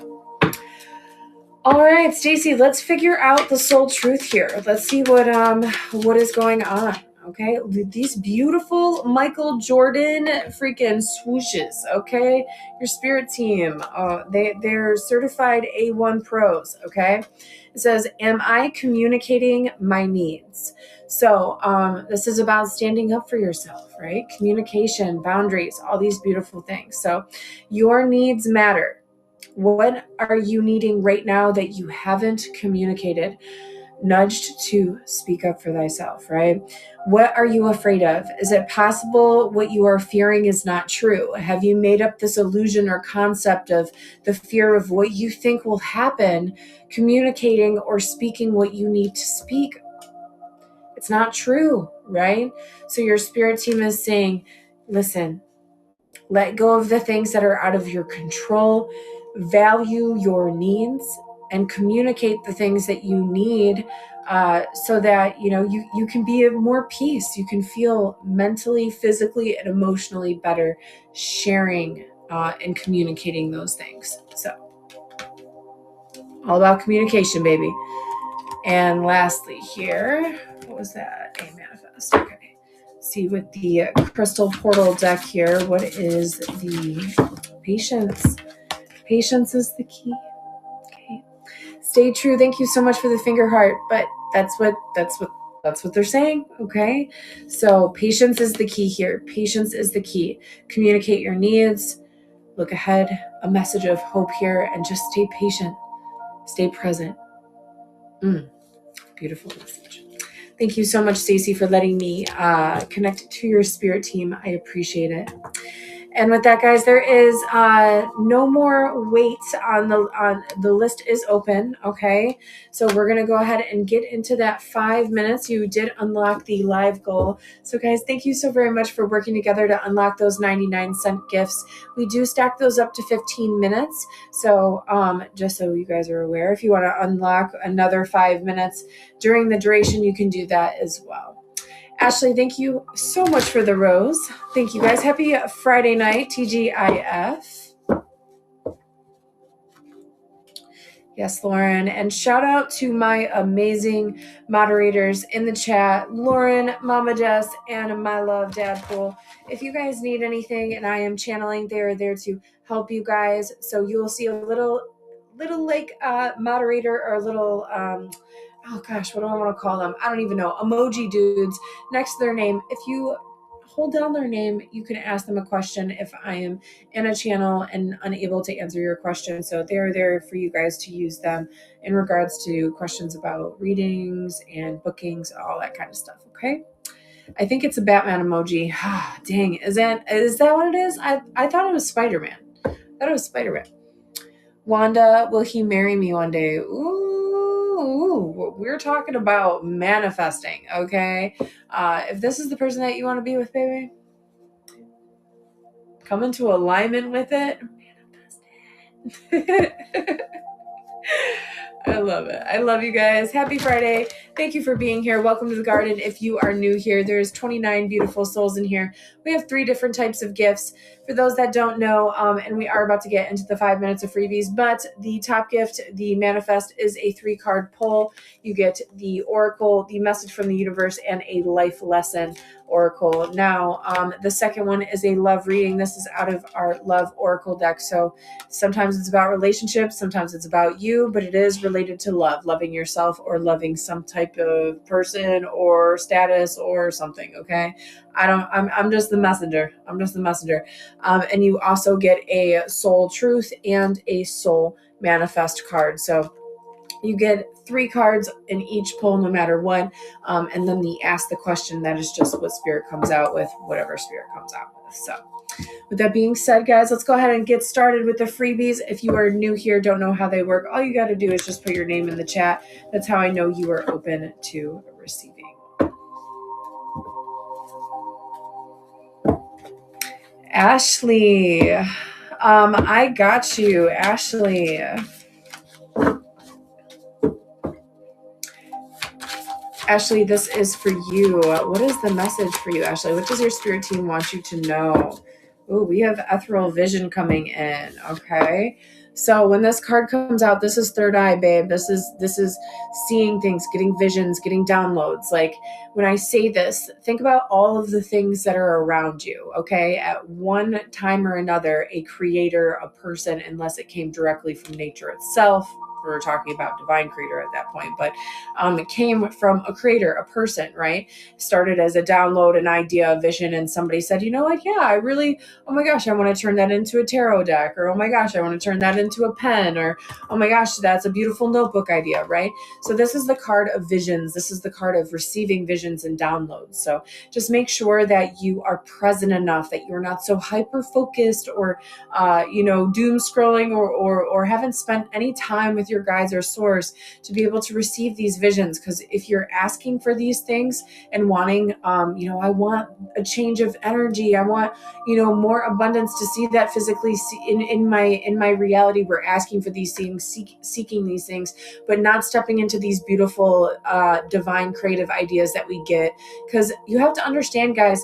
All right, Stacy, let's figure out the soul truth here. Let's see what is going on. Okay, these beautiful Michael Jordan freaking swooshes. Okay, your spirit team, they're certified A1 pros. Okay, it says, "Am I communicating my needs?" So this is about standing up for yourself, right? Communication, boundaries, all these beautiful things. So your needs matter. What are you needing right now that you haven't communicated? Nudged to speak up for thyself, right? What are you afraid of? Is it possible what you are fearing is not true? Have you made up this illusion or concept of the fear of what you think will happen, communicating or speaking what you need to speak? It's not true, right? So your spirit team is saying, listen, let go of the things that are out of your control, value your needs, and communicate the things that you need so that you can be at more peace. You can feel mentally, physically, and emotionally better sharing and communicating those things. So all about communication, baby. And lastly here, what was that? A manifest. Okay. See with the crystal portal deck here, what is the patience? Patience is the key. Okay. Stay true. Thank you so much for the finger heart, but that's what they're saying. Okay. So patience is the key here. Patience is the key. Communicate your needs. Look ahead. A message of hope here, and just stay patient. Stay present. Beautiful message. Thank you so much, Stacy, for letting me connect to your spirit team. I appreciate it. And with that, guys, there is no more wait on the list is open. Okay, so we're gonna go ahead and get into that 5 minutes. You did unlock the live goal. So, guys, thank you so very much for working together to unlock those 99-cent gifts. We do stack those up to 15 minutes. So, just so you guys are aware, if you want to unlock another 5 minutes during the duration, you can do that as well. Ashley, thank you so much for the rose. Thank you, guys. Happy Friday night, TGIF. Yes, Lauren. And shout out to my amazing moderators in the chat, Lauren, Mama Jess, and my love, Dadpool. If you guys need anything and I am channeling, they are there to help you guys. So you will see a little like moderator or a little oh gosh, what do I want to call them? I don't even know. Emoji dudes next to their name. If you hold down their name, you can ask them a question if I am in a channel and unable to answer your question. So they're there for you guys to use them in regards to questions about readings and bookings, all that kind of stuff. Okay. I think it's a Batman emoji. Dang, is that what it is? I thought it was Spider-Man. I thought it was Spider-Man. Wanda, will he marry me one day? Ooh, we're talking about manifesting, okay? If this is the person that you want to be with, baby, come into alignment with it. Manifest it. I love it. I love you guys. Happy Friday. Thank you for being here. Welcome to the garden. If you are new here, there's 29 beautiful souls in here. We have 3 different types of gifts. For those that don't know, and we are about to get into the 5 minutes of freebies, but the top gift, the manifest, is a 3-card pull. You get the oracle, the message from the universe, and a life lesson oracle. Now, the second one is a love reading. This is out of our love oracle deck. So sometimes it's about relationships, sometimes it's about you, but it is related to love, loving yourself or loving some type of person or status or something. Okay. I'm just the messenger. I'm just the messenger. And you also get a soul truth and a soul manifest card. So you get 3 cards in each pull, no matter what. And then the ask the question, that is just what spirit comes out with, whatever spirit comes out with. So with that being said, guys, let's go ahead and get started with the freebies. If you are new here, don't know how they work, all you got to do is just put your name in the chat. That's how I know you are open to receiving. Ashley, I got you, Ashley. Ashley, this is for you. What is the message for you, Ashley? What does your spirit team want you to know? Oh, we have ethereal vision coming in. Okay. So when this card comes out, this is third eye, babe. This is seeing things, getting visions, getting downloads. Like when I say this, think about all of the things that are around you. Okay. At one time or another, a creator, a person, unless it came directly from nature itself. We're talking about divine creator at that point, but it came from a creator, a person, right? Started as a download, an idea, a vision, and somebody said, you know what? Yeah, oh my gosh, I want to turn that into a tarot deck, or oh my gosh, I want to turn that into a pen, or oh my gosh, that's a beautiful notebook idea, right? So this is the card of visions. This is the card of receiving visions and downloads. So just make sure that you are present enough, that you're not so hyper focused or doom scrolling or haven't spent any time with your guides or source to be able to receive these visions. Because if you're asking for these things and wanting, I want a change of energy, I want, more abundance, to see that physically in my reality, we're asking for these things, seeking these things, but not stepping into these beautiful, divine creative ideas that we get. Because you have to understand, guys,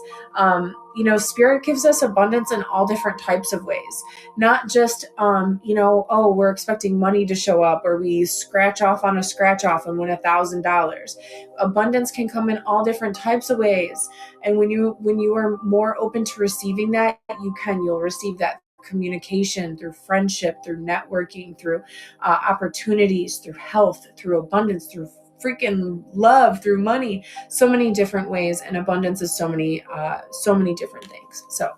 spirit gives us abundance in all different types of ways. Not just, we're expecting money to show up, or we scratch off on a scratch off and win $1,000. Abundance can come in all different types of ways. And when you are more open to receiving that, you'll receive that communication, through friendship, through networking, through opportunities, through health, through abundance, through freaking love, through money, so many different ways. And abundance is so many different things. So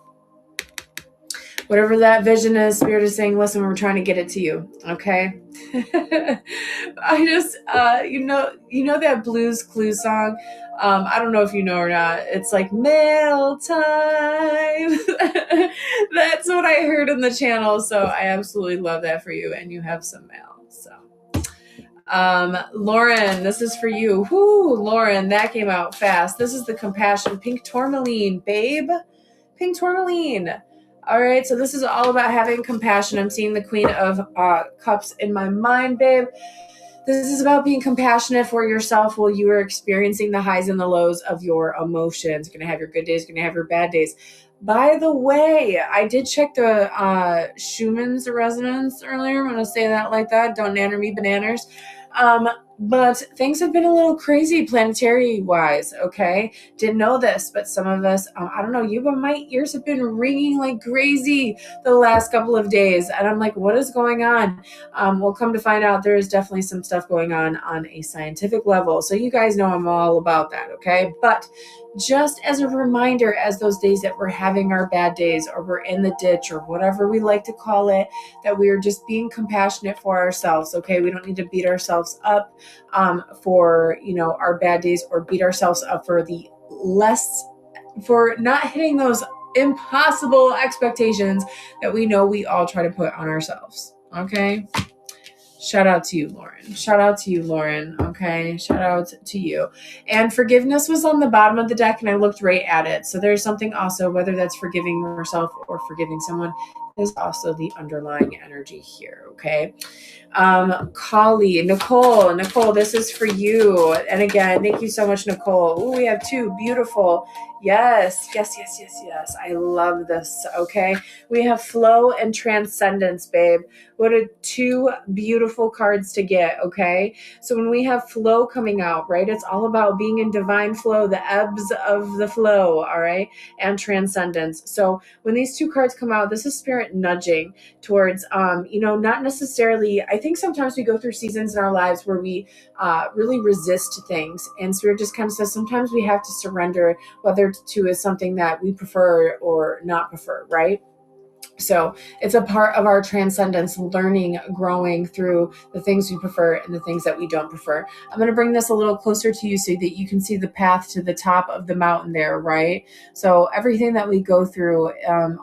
whatever that vision is, Spirit is saying, listen, we're trying to get it to you. Okay. I just, you know that Blues Clues song? I don't know if you know or not. It's like mail time. That's what I heard in the channel. So I absolutely love that for you. And you have some mail. So, Lauren, this is for you. Whoo, Lauren, that came out fast. This is the Compassion Pink Tourmaline, babe. Pink Tourmaline. All right, so this is all about having compassion. I'm seeing the Queen of Cups in my mind, babe. This is about being compassionate for yourself while you are experiencing the highs and the lows of your emotions. You're going to have your good days, you're going to have your bad days. By the way, I did check the Schumann's resonance earlier. I'm going to say that like that. Don't nanner me bananas. But things have been a little crazy planetary-wise, okay? Didn't know this, but some of us, I don't know you, but my ears have been ringing like crazy the last couple of days. And I'm like, what is going on? We'll come to find out there is definitely some stuff going on a scientific level. So you guys know I'm all about that, okay? But just as a reminder, as those days that we're having our bad days or we're in the ditch or whatever we like to call it, that we are just being compassionate for ourselves, okay? We don't need to beat ourselves up for, our bad days or beat ourselves up for for not hitting those impossible expectations that we know we all try to put on ourselves, okay? Shout out to you, Lauren. Shout out to you, Lauren. Okay. Shout out to you. And forgiveness was on the bottom of the deck and I looked right at it. So there's something also, whether that's forgiving yourself or forgiving someone, is also the underlying energy here. Okay. Kali, Nicole, this is for you. And again, thank you so much, Nicole. Ooh, we have two beautiful. Yes. I love this. Okay. We have flow and transcendence, babe. What are two beautiful cards to get, okay? So when we have flow coming out, right, it's all about being in divine flow, the ebbs of the flow, all right, and transcendence. So when these two cards come out, this is spirit nudging towards, not necessarily, I think sometimes we go through seasons in our lives where we really resist things. And spirit just kind of says sometimes we have to surrender, whether to is something that we prefer or not prefer, right? So it's a part of our transcendence, learning, growing through the things we prefer and the things that we don't prefer. I'm going to bring this a little closer to you so that you can see the path to the top of the mountain there, right? So everything that we go through,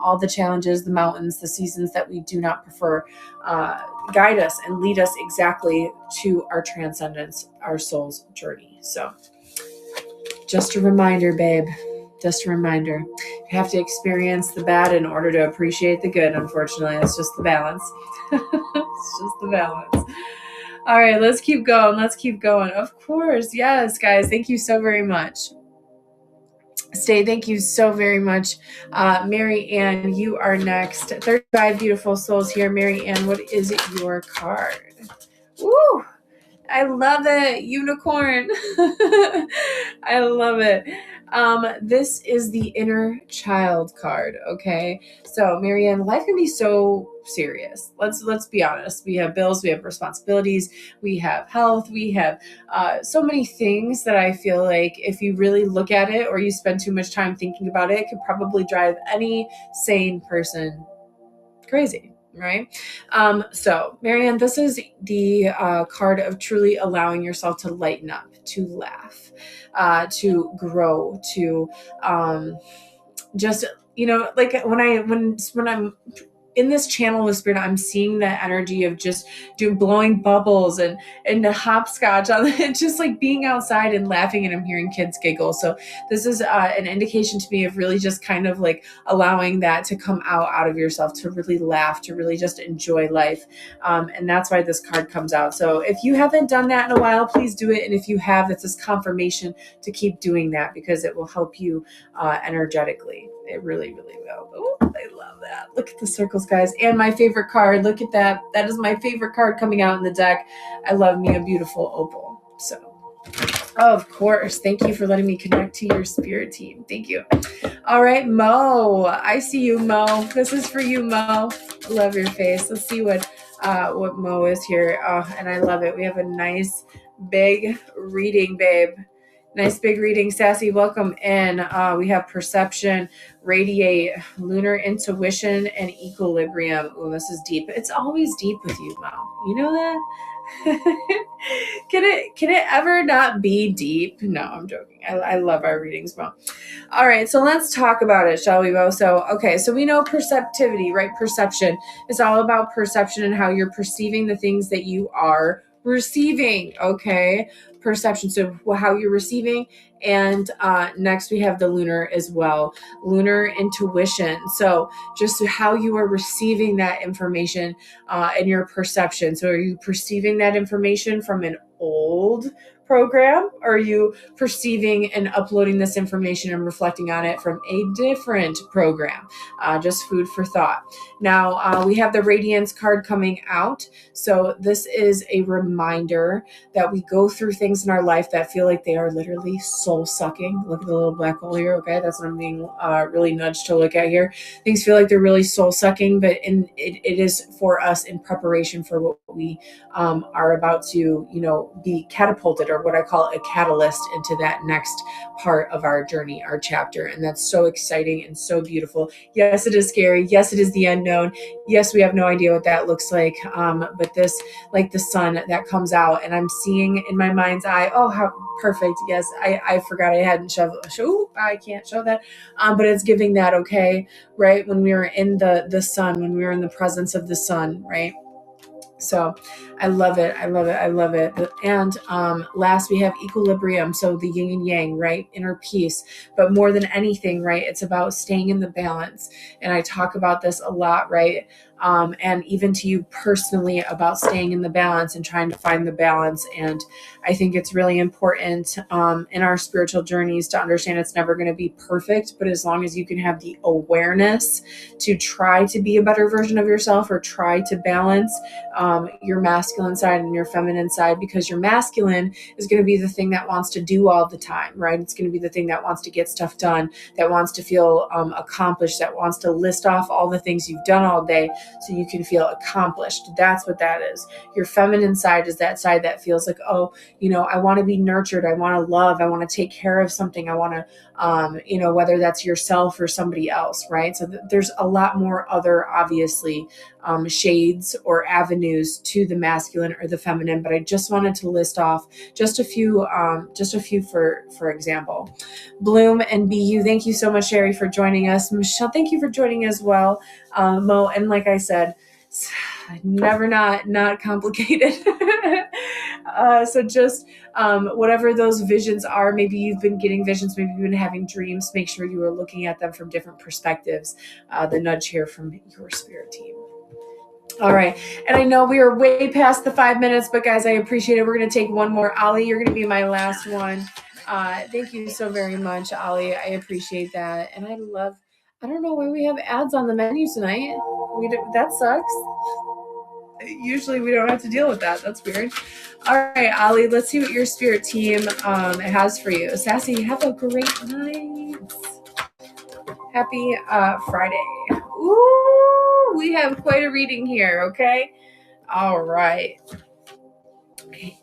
all the challenges, the mountains, the seasons that we do not prefer, guide us and lead us exactly to our transcendence, our soul's journey. So just a reminder, babe. Just a reminder, you have to experience the bad in order to appreciate the good. Unfortunately, it's just the balance. It's just the balance. All right, let's keep going. Of course. Yes, guys. Thank you so very much. Thank you so very much. Mary Ann, you are next. 35 beautiful souls here. Mary Ann, what is your card? Woo! I love it. Unicorn. I love it. This is the inner child card. Okay. So Marianne, life can be so serious. Let's be honest. We have bills, we have responsibilities, we have health, we have so many things that I feel like if you really look at it or you spend too much time thinking about it, it could probably drive any sane person crazy. Right? So Marianne, this is the card of truly allowing yourself to lighten up, to laugh, to grow, to just, like when I'm in this channel with spirit, I'm seeing the energy of just blowing bubbles and the hopscotch on it, just like being outside and laughing, and I'm hearing kids giggle. So this is an indication to me of really just kind of like allowing that to come out of yourself, to really laugh, to really just enjoy life. And that's why this card comes out. So if you haven't done that in a while, please do it. And if you have, it's this confirmation to keep doing that because it will help you energetically. It really, really will. Oh, I love that. Look at the circles, guys. And my favorite card. Look at that. That is my favorite card coming out in the deck. I love me a beautiful opal. So, of course. Thank you for letting me connect to your spirit team. Thank you. All right, Mo. I see you, Mo. This is for you, Mo. Love your face. Let's see what Mo is here. Oh, and I love it. We have a nice big reading, babe. Nice big reading, Sassy. Welcome in. We have perception, radiate, lunar intuition, and equilibrium. Oh, this is deep. It's always deep with you, Mo. You know that? Can it ever not be deep? No, I'm joking. I love our readings, Mo. All right, so let's talk about it, shall we, Mo? So, okay, so we know perceptivity, right? Perception. It's all about perception and how you're perceiving the things that you are receiving, okay? Perception, so how you're receiving. And next we have the lunar as well, lunar intuition. So just how you are receiving that information and your perception. So are you perceiving that information from an old program, or are you perceiving and uploading this information and reflecting on it from a different program? Just food for thought. Now we have the radiance card coming out. So this is a reminder that we go through things in our life that feel like they are literally soul sucking. Look at the little black hole here. Okay, that's what I'm being really nudged to look at here. Things feel like they're really soul sucking, but it is for us in preparation for what we are about to, be catapulted, or what I call a catalyst, into that next part of our journey, our chapter. And that's so exciting and so beautiful. Yes, it is scary. Yes, it is the unknown. Yes, we have no idea what that looks like. But this, like the sun that comes out, and I'm seeing in my mind's eye, oh, how perfect. Yes, I forgot I hadn't I can't show that. But it's giving that, okay, right? When we were in the sun, when we were in the presence of the sun, right? So I love it. I love it. I love it. And last, we have equilibrium. So the yin and yang, right? Inner peace. But more than anything, right? It's about staying in the balance. And I talk about this a lot, right? And even to you personally, about staying in the balance and trying to find the balance. And I think it's really important in our spiritual journeys to understand it's never going to be perfect, but as long as you can have the awareness to try to be a better version of yourself, or try to balance your masculine side and your feminine side, because your masculine is going to be the thing that wants to do all the time, right? It's going to be the thing that wants to get stuff done, that wants to feel accomplished, that wants to list off all the things you've done all day so you can feel accomplished. That's what that is. Your feminine side is that side that feels like, oh, I want to be nurtured. I want to love. I want to take care of something. I want to, whether that's yourself or somebody else, right? So there's a lot more other, obviously, shades or avenues to the masculine or the feminine, but I just wanted to list off just a few for example. Bloom and BU, thank you so much, Sherry, for joining us. Michelle, thank you for joining as well. Mo, and like I said, never not complicated. So just whatever those visions are, maybe you've been getting visions, maybe you've been having dreams, make sure you are looking at them from different perspectives. The nudge here from your spirit team. All right. And I know we are way past the 5 minutes, but guys, I appreciate it. We're going to take one more. Ali, you're going to be my last one. Thank you so very much, Ali. I appreciate that. And I don't know why we have ads on the menu tonight. That sucks. Usually we don't have to deal with that. That's weird. All right, Ali, let's see what your spirit team has for you. Sassy, have a great night. Happy Friday. Ooh, we have quite a reading here, okay? All right.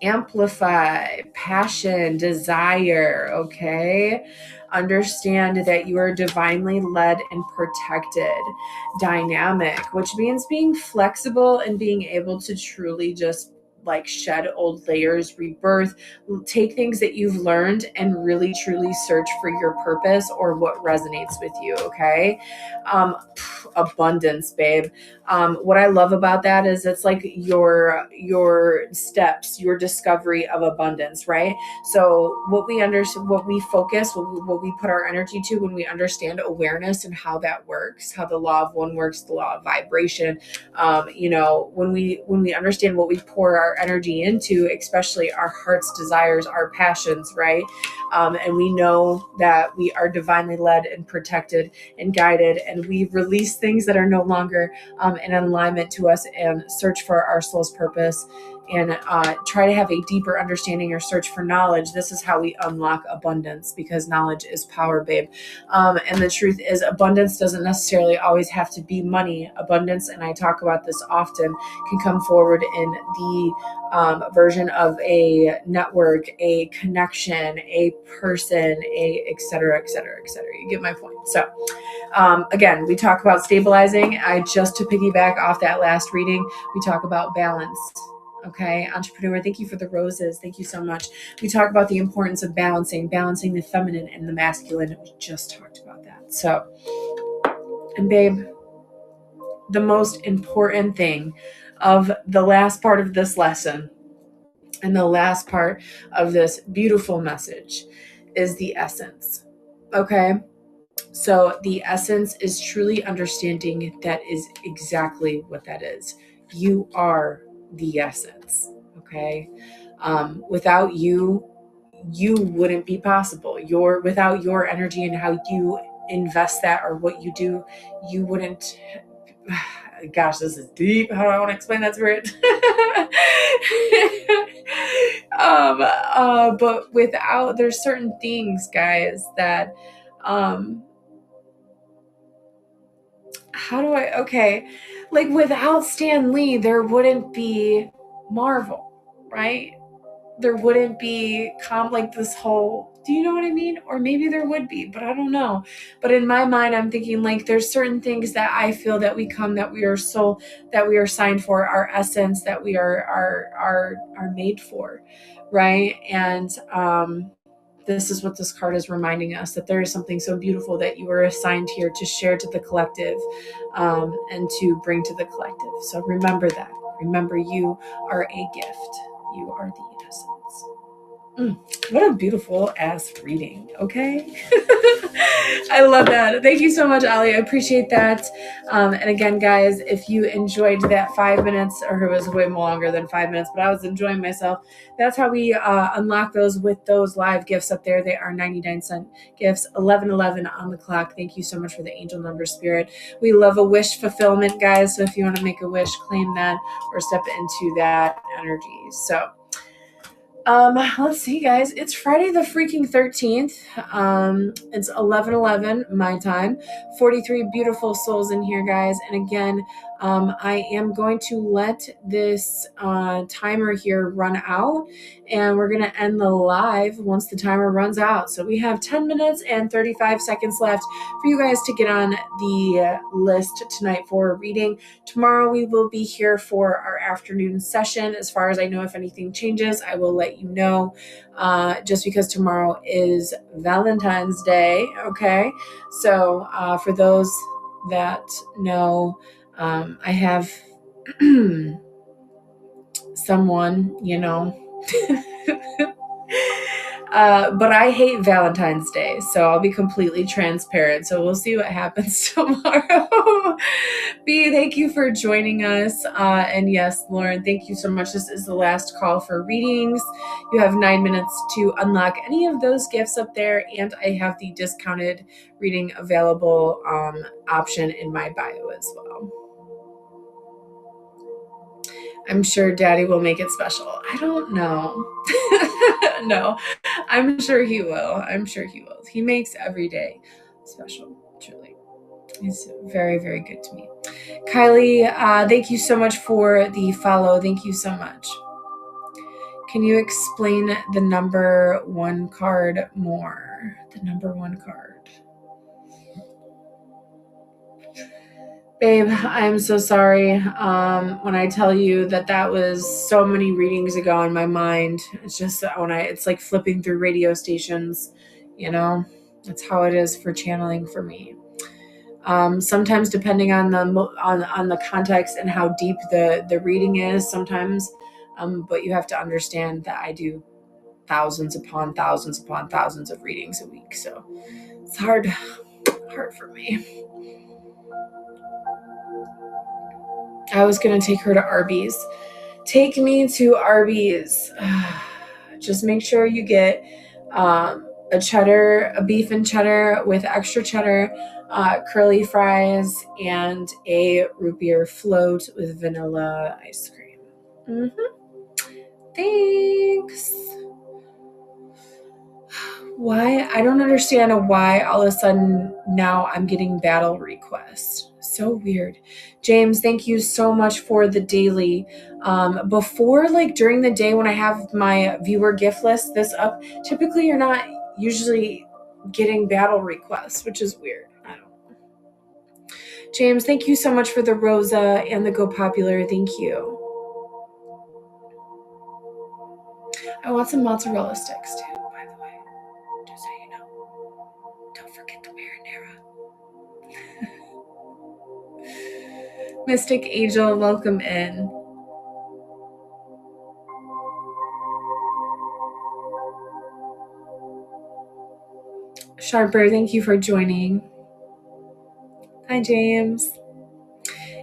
Amplify, passion, desire, okay? Understand that you are divinely led and protected. Dynamic, which means being flexible and being able to truly just shed old layers, rebirth, take things that you've learned and really truly search for your purpose or what resonates with you, okay? Abundance, babe. What I love about that is it's like your steps, your discovery of abundance, right? So what we focus, what we put our energy to, when we understand awareness and how that works, how the law of one works, the law of vibration, when we understand what we pour our energy into, especially our heart's desires, our passions, right? And we know that we are divinely led and protected and guided, and we release things that are no longer in alignment to us and search for our soul's purpose. and try to have a deeper understanding or search for knowledge. This is how we unlock abundance, because knowledge is power, babe. And the truth is, abundance doesn't necessarily always have to be money. Abundance, and I talk about this often, can come forward in the version of a network, a connection, a person, a et cetera, et cetera, et cetera. You get my point. So again, we talk about stabilizing. Just to piggyback off that last reading, we talk about balance. Okay, entrepreneur, thank you for the roses. Thank you so much. We talk about the importance of balancing the feminine and the masculine. We just talked about that. So, and babe, the most important thing of the last part of this lesson and the last part of this beautiful message is the essence. Okay? So the essence is truly understanding that is exactly what that is. You are the essence. Okay? Without you, you wouldn't be possible. Without your energy and how you invest that or what you do, you wouldn't. Gosh, this is deep. How do I want to explain that, Spirit? But without, there's certain things, guys, that like without Stan Lee, there wouldn't be Marvel, right? There wouldn't be like this whole, do you know what I mean? Or maybe there would be, but I don't know. But in my mind, I'm thinking like there's certain things that I feel that we are signed for, our essence, that we are made for, right? And this is what this card is reminding us, that there is something so beautiful that you were assigned here to share to the collective, and to bring to the collective. So remember that. Remember, you are a gift. You are the essence. What a beautiful ass reading. Okay. I love that. Thank you so much, Ali. I appreciate that. And again, guys, if you enjoyed that 5 minutes, or it was way more longer than 5 minutes, but I was enjoying myself. That's how we unlock those with those live gifts up there. They are 99-cent gifts, 11:11 on the clock. Thank you so much for the angel number, Spirit. We love a wish fulfillment, guys. So if you want to make a wish, claim that or step into that energy. So let's see, guys. It's Friday the freaking 13th. It's 11:11 my time. 43 beautiful souls in here, guys. And again, I am going to let this timer here run out, and we're going to end the live once the timer runs out. So we have 10 minutes and 35 seconds left for you guys to get on the list tonight for a reading. Tomorrow we will be here for our afternoon session. As far as I know, if anything changes, I will let you know, just because tomorrow is Valentine's Day. Okay. So for those that know, I have someone, but I hate Valentine's Day, so I'll be completely transparent. So we'll see what happens tomorrow. B, thank you for joining us. And yes, Lauren, thank you so much. This is the last call for readings. You have 9 minutes to unlock any of those gifts up there, and I have the discounted reading available option in my bio as well. I'm sure Daddy will make it special. I don't know. No, I'm sure he will. He makes every day special, truly. He's very, very good to me. Kylie, thank you so much for the follow. Thank you so much. Can you explain the number one card more? The number one card. Babe, I'm so sorry. When I tell you that was so many readings ago in my mind, it's just it's like flipping through radio stations, that's how it is for channeling for me. Sometimes depending on the context and how deep the reading is sometimes, but you have to understand that I do thousands upon thousands upon thousands of readings a week. So it's hard for me. I was going to take her to Arby's. Take me to Arby's. Just make sure you get a beef and cheddar with extra cheddar, curly fries, and a root beer float with vanilla ice cream. Thanks. Why? I don't understand why all of a sudden now I'm getting battle requests. So weird. James, thank you so much for the daily. Before, like during the day when I have my viewer gift list this up, typically you're not usually getting battle requests, which is weird. I don't know. James, thank you so much for the Rosa and the Go Popular. Thank you. I want some mozzarella sticks too, by the way. Just so you know. Don't forget the marinara. Mystic Angel, welcome in. Sharper, thank you for joining. Hi, James.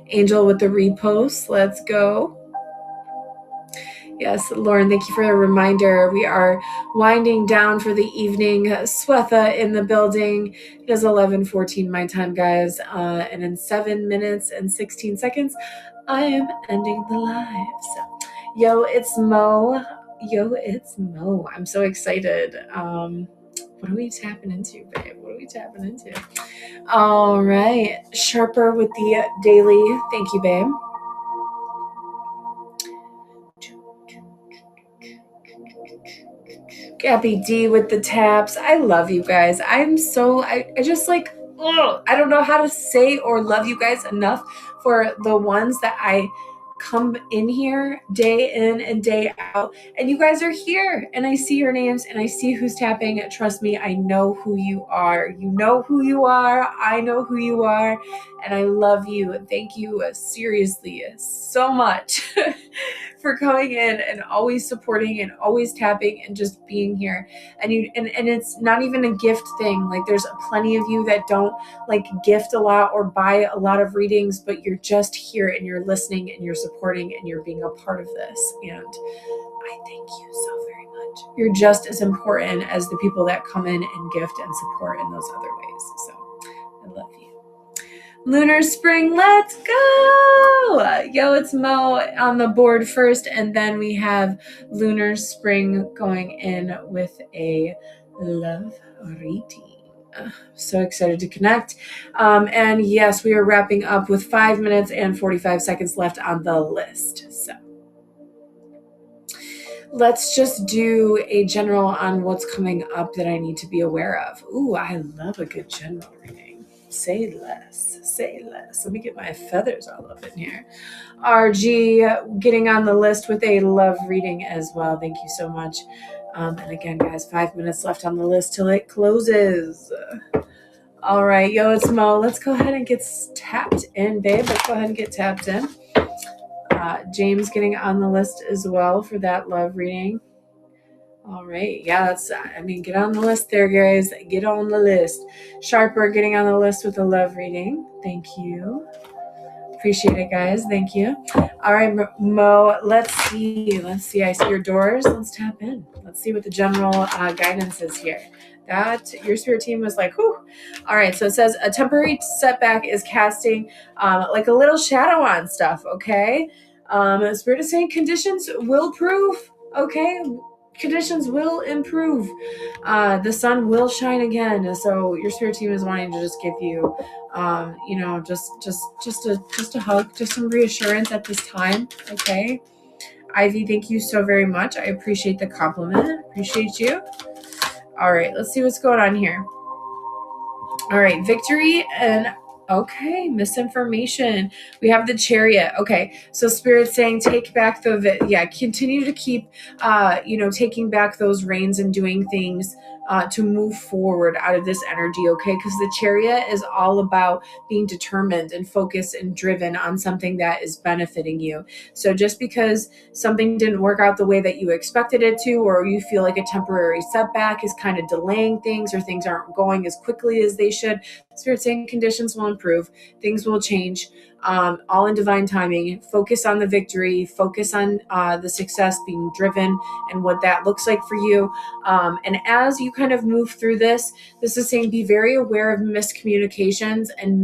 Angel with the repost. Let's go. Yes, Lauren, thank you for the reminder. We are winding down for the evening. Swetha in the building. It is 11:14 my time, guys. And in 7 minutes and 16 seconds, I am ending the live. So, yo, it's Mo. I'm so excited. What are we tapping into, babe? What are we tapping into? All right. Sharper with the daily. Thank you, babe. Gabby D with the taps. I love you guys. I just like, I don't know how to say or love you guys enough for the ones that I come in here day in and day out, and you guys are here, and I see your names and I see who's tapping. Trust me, I know who you are. You know who you are. I know who you are, and I love you. Thank you seriously so much for coming in and always supporting and always tapping and just being here. And it's not even a gift thing. Like there's plenty of you that don't like gift a lot or buy a lot of readings, but you're just here and you're listening and you're supporting and you're being a part of this. And I thank you so very much. You're just as important as the people that come in and gift and support in those other ways. So I love you. Lunar Spring, let's go! Yo, it's Mo on the board first, and then we have Lunar Spring going in with a love reading. So excited to connect. And yes, we are wrapping up with 5 minutes and 45 seconds left on the list. So let's just do a general on what's coming up that I need to be aware of. Ooh, I love a good general reading. Say less. Let me get my feathers all up in here. RG getting on the list with a love reading as well. Thank you so much. And again, guys, 5 minutes left on the list till it closes. All right, yo, it's Mo. Let's go ahead and get tapped in, babe. Let's go ahead and get tapped in. James getting on the list as well for that love reading. All right. Yeah, get on the list there, guys. Get on the list. Sharper getting on the list with a love reading. Thank you. Appreciate it, guys. Thank you. All right, Mo, let's see. I see your doors. Let's tap in. Let's see what the general guidance is here. That your spirit team was like, whew. All right, so it says a temporary setback is casting like a little shadow on stuff, okay? Spirit is saying conditions will prove, okay? Conditions will improve. The sun will shine again. So your spirit team is wanting to just give you, just a hug, just some reassurance at this time. Okay, Ivy, thank you so very much. I appreciate the compliment. Appreciate you. All right, let's see what's going on here. All right, victory and. Okay, misinformation. We have the Chariot. Okay, so Spirit's saying take back continue to keep, taking back those reins and doing things to move forward out of this energy, okay? Because the Chariot is all about being determined and focused and driven on something that is benefiting you. So just because something didn't work out the way that you expected it to, or you feel like a temporary setback is kind of delaying things, or things aren't going as quickly as they should, Spirit saying conditions will improve, things will change, all in divine timing. Focus on the victory, focus on the success, being driven, and what that looks like for you. And as you kind of move through this is saying be very aware of miscommunications and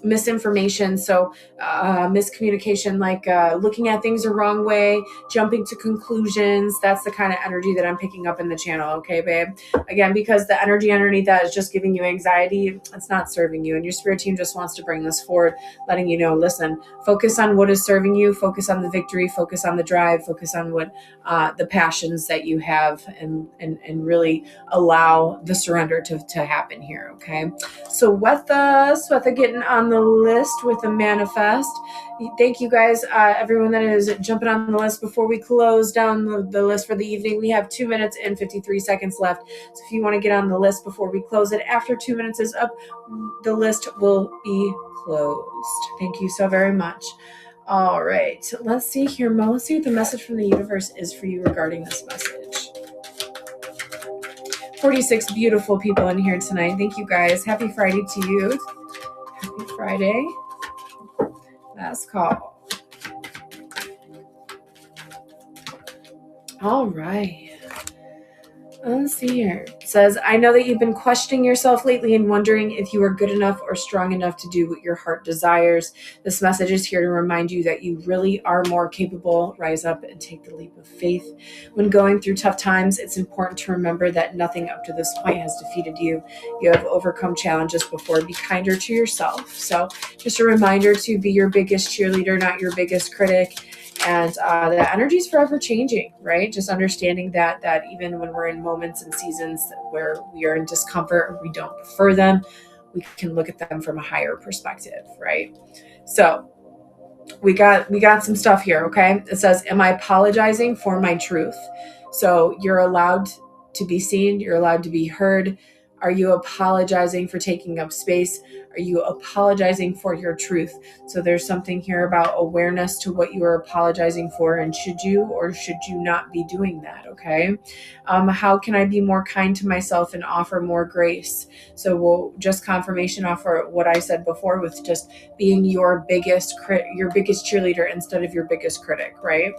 misinformation. So miscommunication, like looking at things the wrong way, jumping to conclusions. That's the kind of energy that I'm picking up in the channel. Okay, babe. Again, because the energy underneath that is just giving you anxiety, it's not serving you. And your spirit team just wants to bring this forward, letting you know, listen, focus on what is serving you, focus on the victory, focus on the drive, focus on what the passions that you have, and really allow the surrender to happen here. Okay. So Swetha getting on the list with a manifest. Thank you guys, everyone that is jumping on the list. Before we close down the list for the evening, we have 2 minutes and 53 seconds left. So if you want to get on the list before we close it, after 2 minutes is up, the list will be closed. Thank you so very much. All right, let's see here, Mo. Let's see what the message from the universe is for you regarding this message. 46 beautiful people in here tonight. Thank you guys. Happy Friday to you. Happy Friday. Last call. All right. Let's see here. It says, I know that you've been questioning yourself lately and wondering if you are good enough or strong enough to do what your heart desires. This message is here to remind you that you really are more capable. Rise up and take the leap of faith. When going through tough times, it's important to remember that nothing up to this point has defeated you. You have overcome challenges before. Be kinder to yourself. So just a reminder to be your biggest cheerleader, not your biggest critic. And the energy is forever changing, right? Just understanding that even when we're in moments and seasons where we are in discomfort or we don't prefer them, we can look at them from a higher perspective, right? So we got some stuff here, okay? It says, am I apologizing for my truth? So you're allowed to be seen. You're allowed to be heard. Are you apologizing for taking up space? Are you apologizing for your truth? So there's something here about awareness to what you are apologizing for, and should you or should you not be doing that, okay? How can I be more kind to myself and offer more grace? So we'll just confirmation off for what I said before with just being your biggest cheerleader instead of your biggest critic, right?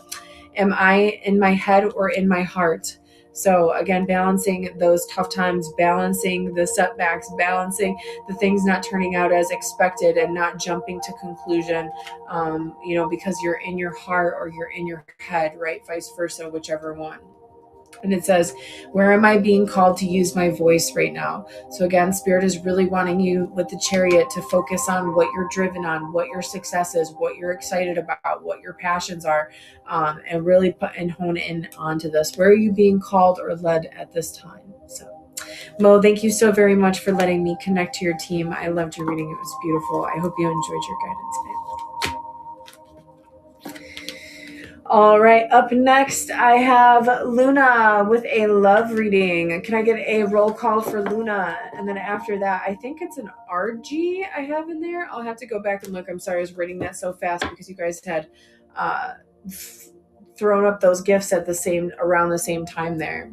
Am I in my head or in my heart? So again, balancing those tough times, balancing the setbacks, balancing the things not turning out as expected, and not jumping to conclusion, because you're in your heart or you're in your head, right? Vice versa, whichever one. And it says, where am I being called to use my voice right now? So again, Spirit is really wanting you with the Chariot to focus on what you're driven on, what your success is, what you're excited about, what your passions are, and really put and hone in onto this. Where are you being called or led at this time? So Mo, thank you so very much for letting me connect to your team. I loved your reading. It was beautiful. I hope you enjoyed your guidance, babe. All right, up next, I have Luna with a love reading. Can I get a roll call for Luna? And then after that, I think it's an RG I have in there. I'll have to go back and look. I'm sorry I was reading that so fast because you guys had thrown up those gifts at around the same time there.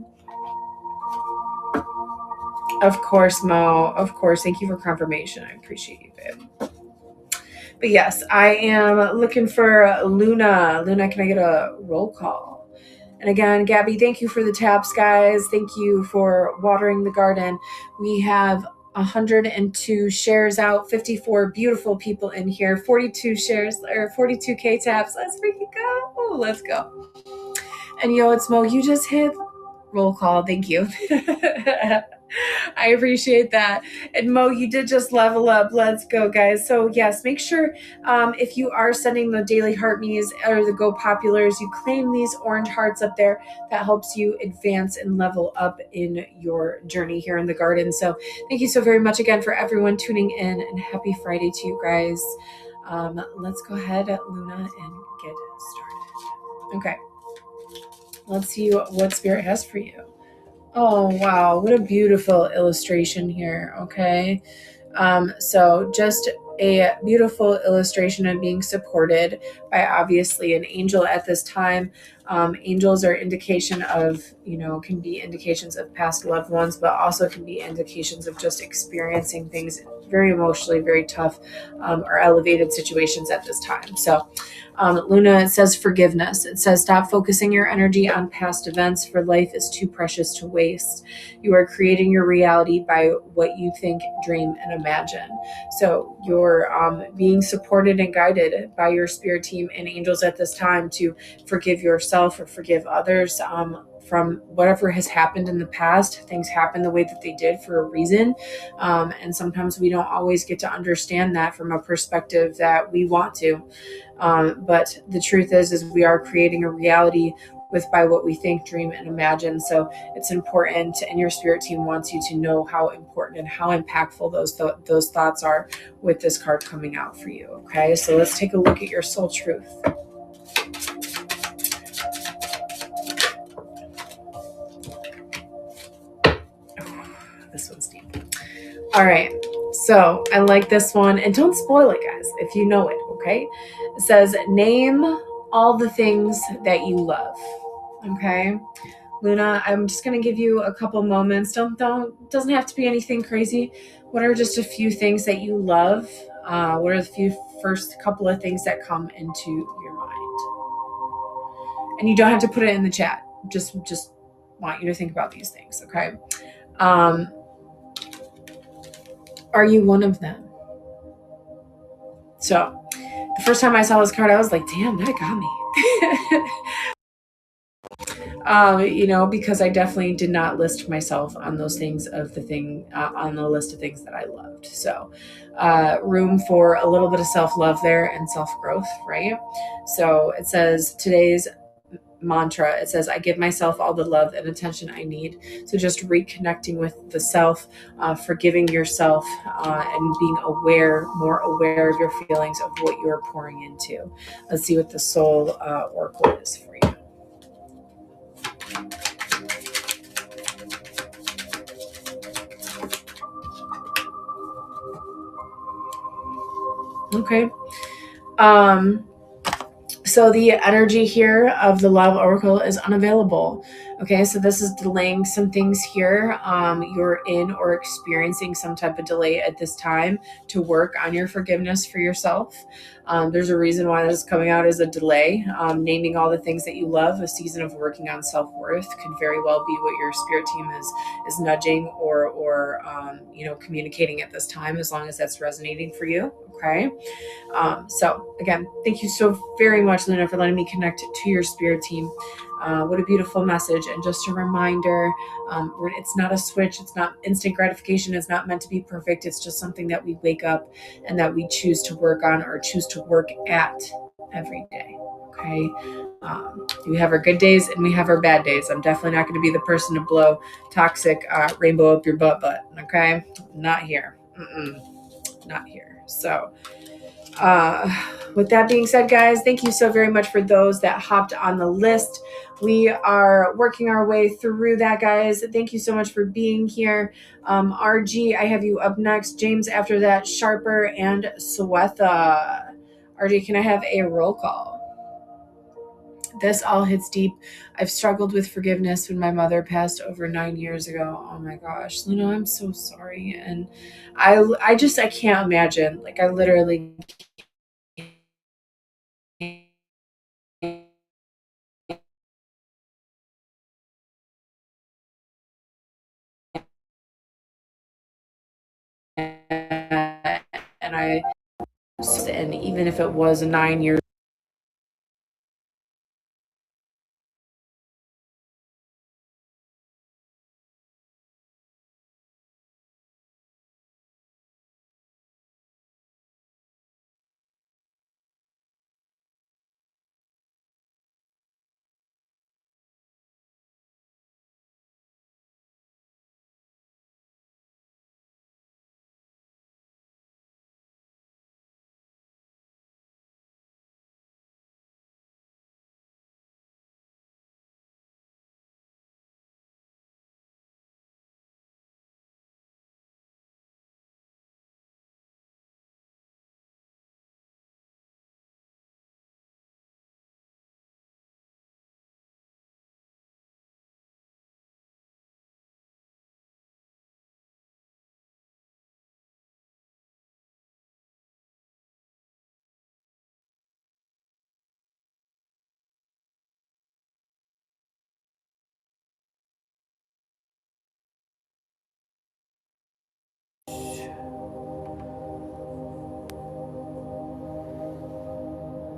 Of course, Mo. Of course. Thank you for confirmation. I appreciate you, babe. But yes, I am looking for Luna. Luna, can I get a roll call? And again, Gabby, thank you for the taps, guys. Thank you for watering the garden. We have 102 shares out, 54 beautiful people in here, 42 shares or 42K taps. Let's freaking go. Let's go. And it's Mo. You just hit roll call. Thank you. I appreciate that. And Mo, you did just level up. Let's go, guys. So yes, make sure if you are sending the daily heart me's or the Go Populars, you claim these orange hearts up there. That helps you advance and level up in your journey here in the garden. So thank you so very much again for everyone tuning in, and happy Friday to you guys. Let's go ahead, Luna, and get started. Okay. Let's see what Spirit has for you. Oh, wow. What a beautiful illustration here. Okay. So just a beautiful illustration of being supported by obviously an angel at this time. Angels are indication of, can be indications of past loved ones, but also can be indications of just experiencing things very emotionally, very tough, or elevated situations at this time. So Luna, it says forgiveness. It says stop focusing your energy on past events, for life is too precious to waste. You are creating your reality by what you think, dream, and imagine. So you're being supported and guided by your spirit team and angels at this time to forgive yourself or forgive others from whatever has happened in the past. Things happen the way that they did for a reason. And sometimes we don't always get to understand that from a perspective that we want to. But the truth is we are creating a reality with by what we think, dream, and imagine. So it's important, and your spirit team wants you to know how important and how impactful those thoughts are with this card coming out for you. Okay, so let's take a look at your soul truth. This one's deep. All right, so I like this one, and don't spoil it, guys, if you know it. Okay, it says name all the things that you love. Okay, Luna, I'm just going to give you a couple moments. Doesn't have to be anything crazy. What are just a few things that you love? What are the first couple of things that come into your mind? And you don't have to put it in the chat. Just want you to think about these things, okay? Are you one of them? So the first time I saw this card, I was like, damn, that got me. Because I definitely did not list myself on those things on the list of things that I loved. So room for a little bit of self-love there and self-growth, right? So it says today's mantra, it says, I give myself all the love and attention I need. So just reconnecting with the self, forgiving yourself, and being more aware of your feelings, of what you're pouring into. Let's see what the soul oracle is for you. Okay. So the energy here of the love oracle is unavailable. Okay, so this is delaying some things here. You're in or experiencing some type of delay at this time to work on your forgiveness for yourself. There's a reason why this is coming out as a delay. Naming all the things that you love, a season of working on self-worth could very well be what your spirit team is nudging or communicating at this time, as long as that's resonating for you. Okay. So again, thank you so very much, Luna, for letting me connect to your spirit team. What a beautiful message. And just a reminder, it's not a switch. It's not instant gratification. It's not meant to be perfect. It's just something that we wake up and that we choose to work on or choose to work at every day. Okay. We have our good days and we have our bad days. I'm definitely not going to be the person to blow toxic rainbow up your butt. Okay. Not here. Not here. So, with that being said, guys, thank you so very much for those that hopped on the list. We are working our way through that, guys. Thank you so much for being here. RG, I have you up next. James after that, Sharper, and Swetha. RG, can I have a roll call? This all hits deep. I've struggled with forgiveness when my mother passed over 9 years ago. Oh my gosh, Luna, I'm so sorry. And I can't imagine. Like, I literally and even if it was 9 years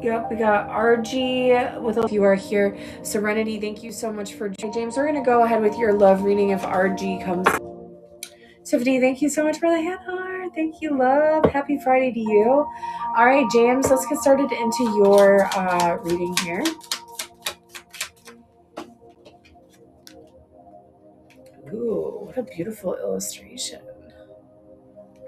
Yep, we got RG with a you are here. Serenity, thank you so much for James. We're gonna go ahead with your love reading if RG comes. Tiffany, thank you so much for the hand heart. Thank you, love. Happy Friday to you. All right, James, let's get started into your reading here. Ooh, what a beautiful illustration.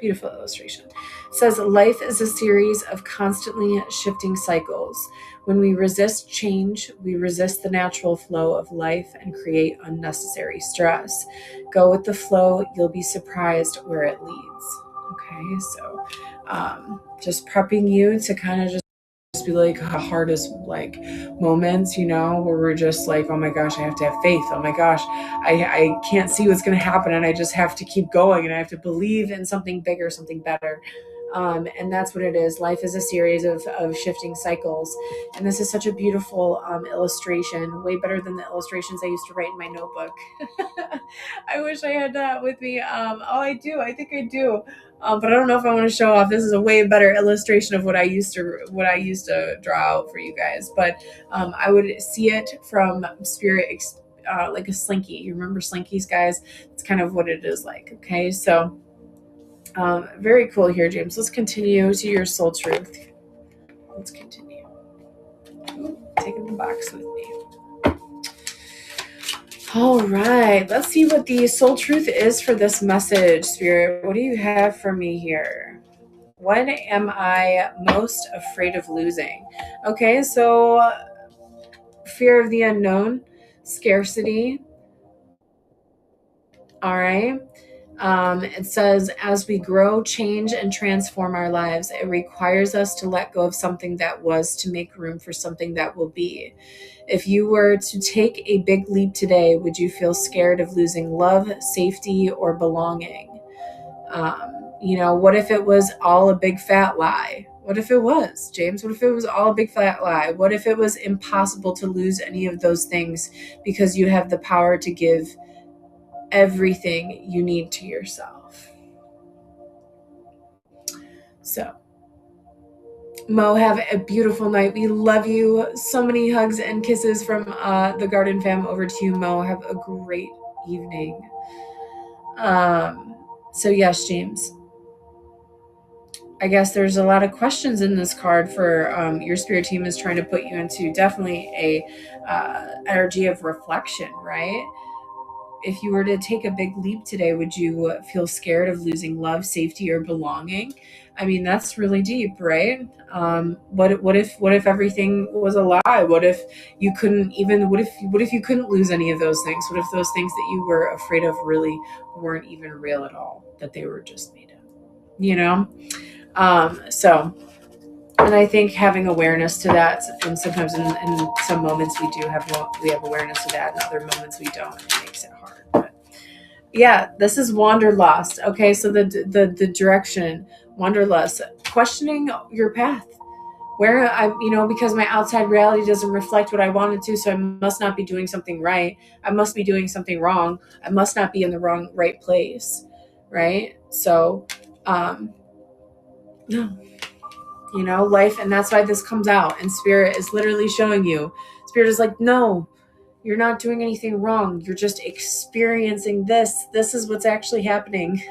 Beautiful illustration. It says, life is a series of constantly shifting cycles. When we resist change, we resist the natural flow of life and create unnecessary stress. Go with the flow, you'll be surprised where it leads. Okay, so just prepping you to kind of just be like the hardest like moments, you know, where we're just like, oh my gosh, I have to have faith. Oh my gosh, I can't see what's going to happen, and I just have to keep going, and I have to believe in something bigger, something better. And that's what it is. Life is a series of shifting cycles. And this is such a beautiful illustration, way better than the illustrations I used to write in my notebook. I wish I had that with me. I think I do. But I don't know if I want to show off. This is a way better illustration of what I used to draw out for you guys. But I would see it from spirit, like a slinky. You remember slinkies, guys? It's kind of what it is like. Okay, so very cool here, James. Let's continue to your soul truth. Let's continue. Taking the box with me. All right, let's see what the soul truth is for this message, Spirit. What do you have for me here? What am I most afraid of losing? Okay, so fear of the unknown, scarcity. All right. It says, as we grow, change, and transform our lives, it requires us to let go of something that was to make room for something that will be. If you were to take a big leap today, would you feel scared of losing love, safety, or belonging? What if it was all a big fat lie? What if it was, James? What if it was all a big fat lie? What if it was impossible to lose any of those things because you have the power to give everything you need to yourself? So, Mo, have a beautiful night. We love you. So many hugs and kisses from the Garden Fam over to you, Mo. Have a great evening. So yes, James, I guess there's a lot of questions in this card for your spirit team is trying to put you into definitely a energy of reflection, right? If you were to take a big leap today, would you feel scared of losing love, safety, or belonging? I mean, that's really deep, right? What if everything was a lie? What if you couldn't even? What if you couldn't lose any of those things? What if those things that you were afraid of really weren't even real at all? That they were just made up, you know? And I think having awareness to that, and sometimes in some moments we have awareness to that, and other moments we don't. It makes it hard. But yeah, this is wanderlust. Okay, so the direction, wanderlust, questioning your path. Where because my outside reality doesn't reflect what I wanted to, so I must not be doing something right. I must be doing something wrong. I must not be in the right place, right? So, no. Life, and that's why this comes out, and spirit is literally showing you. Spirit is like, no, you're not doing anything wrong. You're just experiencing this. This is what's actually happening.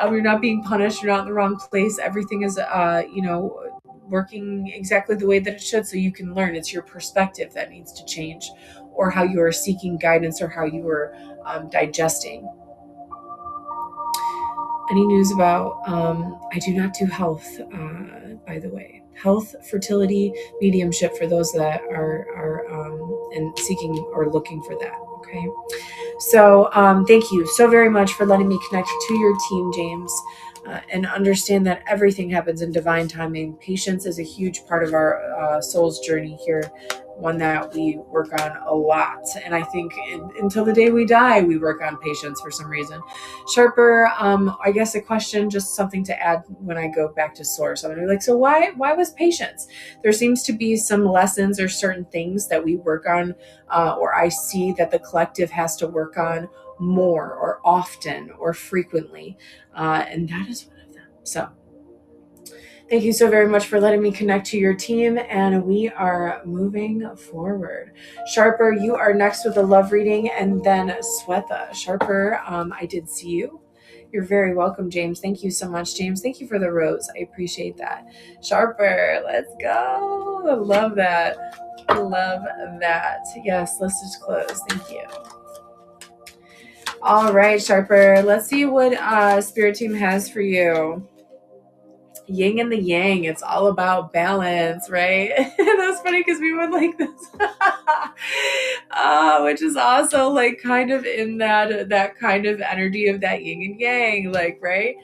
You're not being punished. You're not in the wrong place. Everything is, working exactly the way that it should, so you can learn. It's your perspective that needs to change, or how you are seeking guidance, or how you are digesting. Any news about, I do not do health, by the way. Health, fertility, mediumship for those that are and seeking or looking for that, okay? So thank you so very much for letting me connect to your team, James, and understand that everything happens in divine timing. Patience is a huge part of our soul's journey here, one that we work on a lot. And I think until the day we die, we work on patience for some reason. Sharper, I guess a question, just something to add when I go back to source. I'm going to be like, so why was patience? There seems to be some lessons or certain things that we work on, or I see that the collective has to work on more or often or frequently. And that is one of them. So Thank you so very much for letting me connect to your team, and we are moving forward. Sharper, you are next with a love reading, and then Swetha. Sharper, I did see you. You're very welcome, James. Thank you so much, James. Thank you for the rose. I appreciate that. Sharper, let's go. I love that. Love that. Yes, list is closed. Thank you. All right, Sharper. Let's see what Spirit Team has for you. Yin and the yang, it's all about balance, right? That's funny because we would like this which is also like kind of in that kind of energy of that yin and yang, like, right?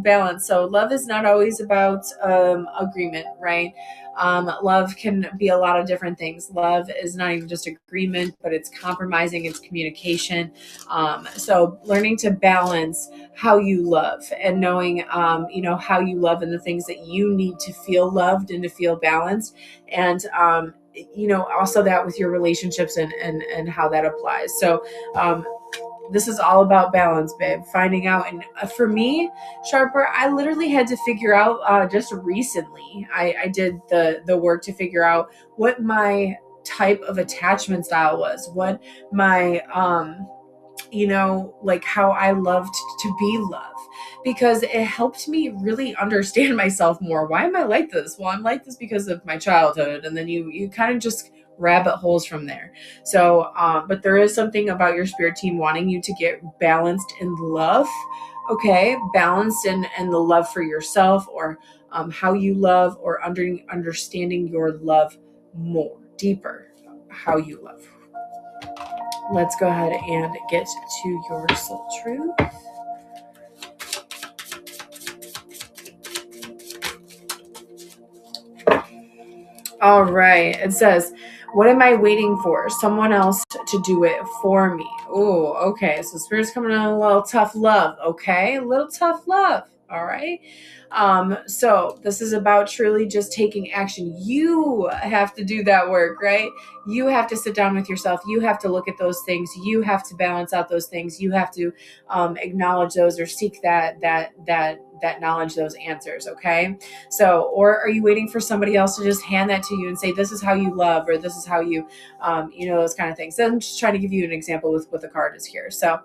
Balance. So love is not always about agreement, right? Love can be a lot of different things. Love is not even just agreement, but it's compromising, it's communication. So learning to balance how you love and knowing how you love and the things that you need to feel loved and to feel balanced, and also that with your relationships and how that applies. So this is all about balance, babe. Finding out. And for me, Sharper, I literally had to figure out just recently. I did the work to figure out what my type of attachment style was, what my like how I loved to be loved, because it helped me really understand myself more. Why am I like this? Well, I'm like this because of my childhood. And then you kind of just rabbit holes from there. So, but there is something about your spirit team wanting you to get balanced in love. Okay. Balanced in the love for yourself, or how you love, or understanding your love more deeper, how you love. Let's go ahead and get to your soul truth. All right. It says, what am I waiting for? Someone else to do it for me. Oh, okay. So Spirit's coming on a little tough love. Okay. A little tough love. All right. So this is about truly just taking action. You have to do that work, right? You have to sit down with yourself. You have to look at those things. You have to balance out those things. You have to acknowledge those, or seek that knowledge, those answers. Okay. So, or are you waiting for somebody else to just hand that to you and say, this is how you love, or this is how you, those kind of things. So I'm just trying to give you an example with what the card is here. So,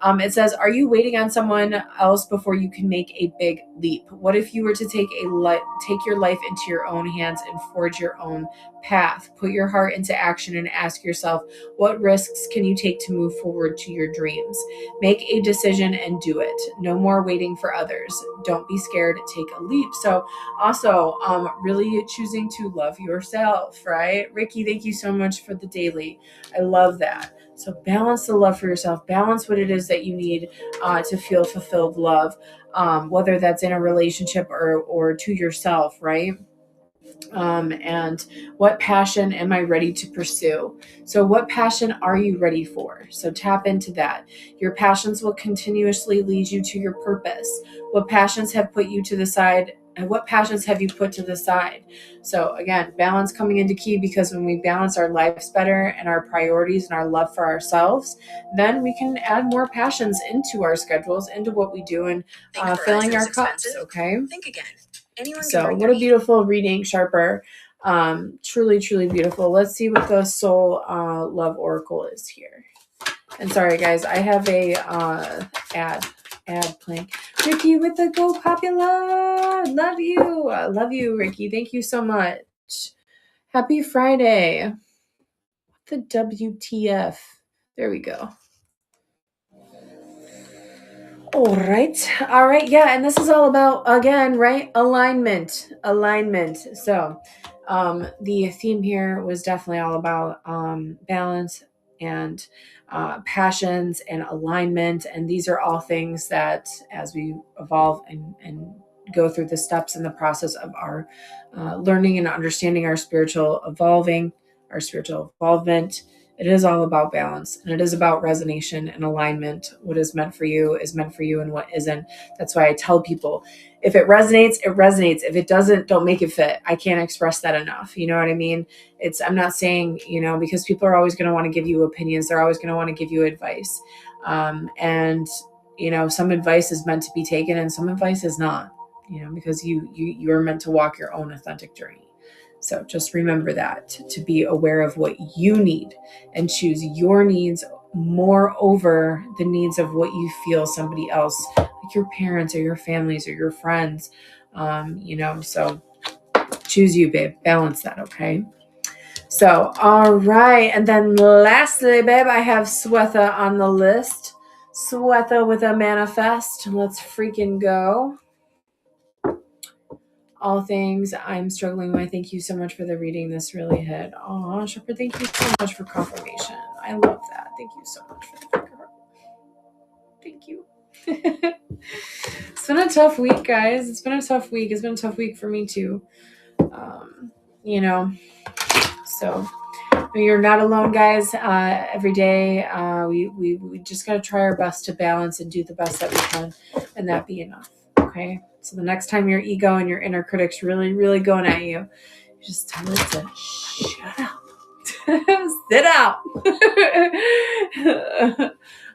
it says, are you waiting on someone else before you can make a big leap? What if you were to take your life into your own hands and forge your own path? Put your heart into action and ask yourself, what risks can you take to move forward to your dreams? Make a decision and do it. No more waiting for others. Don't be scared. Take a leap. So also, really choosing to love yourself, right? Ricky, thank you so much for the daily. I love that. So balance the love for yourself, balance what it is that you need to feel fulfilled love, whether that's in a relationship or to yourself, right? And what passion am I ready to pursue? So what passion are you ready for? So tap into that. Your passions will continuously lead you to your purpose. What passions have put you to the side? And what passions have you put to the side? So again, balance coming into key, because when we balance our lives better and our priorities and our love for ourselves, then we can add more passions into our schedules, into what we do, and filling our cups. Okay. Think again. So what a beautiful reading, Sharper. Truly, truly beautiful. Let's see what the soul love oracle is here. And sorry, guys, I have a ad playing. Ricky with the Go Popular. Love you. Love you, Ricky. Thank you so much. Happy Friday. The WTF. There we go. All right. Yeah. And this is all about, again, right? Alignment. So the theme here was definitely all about balance and passions and alignment. And these are all things that, as we evolve and go through the steps in the process of our learning and understanding our spiritual involvement, it is all about balance, and it is about resonation and alignment. What is meant for you is meant for you, and what isn't. That's why I tell people, if it resonates, it resonates. If it doesn't, don't make it fit. I can't express that enough. You know what I mean? I'm not saying, because people are always going to want to give you opinions. They're always going to want to give you advice. And some advice is meant to be taken and some advice is not. because you are meant to walk your own authentic journey. So just remember that, to be aware of what you need and choose your needs more over the needs of what you feel somebody else, like your parents or your families or your friends, so choose you, babe. Balance that, okay? So, all right. And then lastly, babe, I have Swetha on the list. Swetha with a manifest. Let's freaking go. All things I'm struggling with. Thank you so much for the reading. This really hit. Oh, Shepherd, thank you so much for confirmation. I love that. Thank you so much for the figure. Thank you. It's been a tough week, guys. It's been a tough week. It's been a tough week for me too. So you're not alone, guys. Every day, we just gotta try our best to balance and do the best that we can, and that be enough. Okay. So the next time your ego and your inner critic's really, really going at you, just tell it to shut up. Sit out.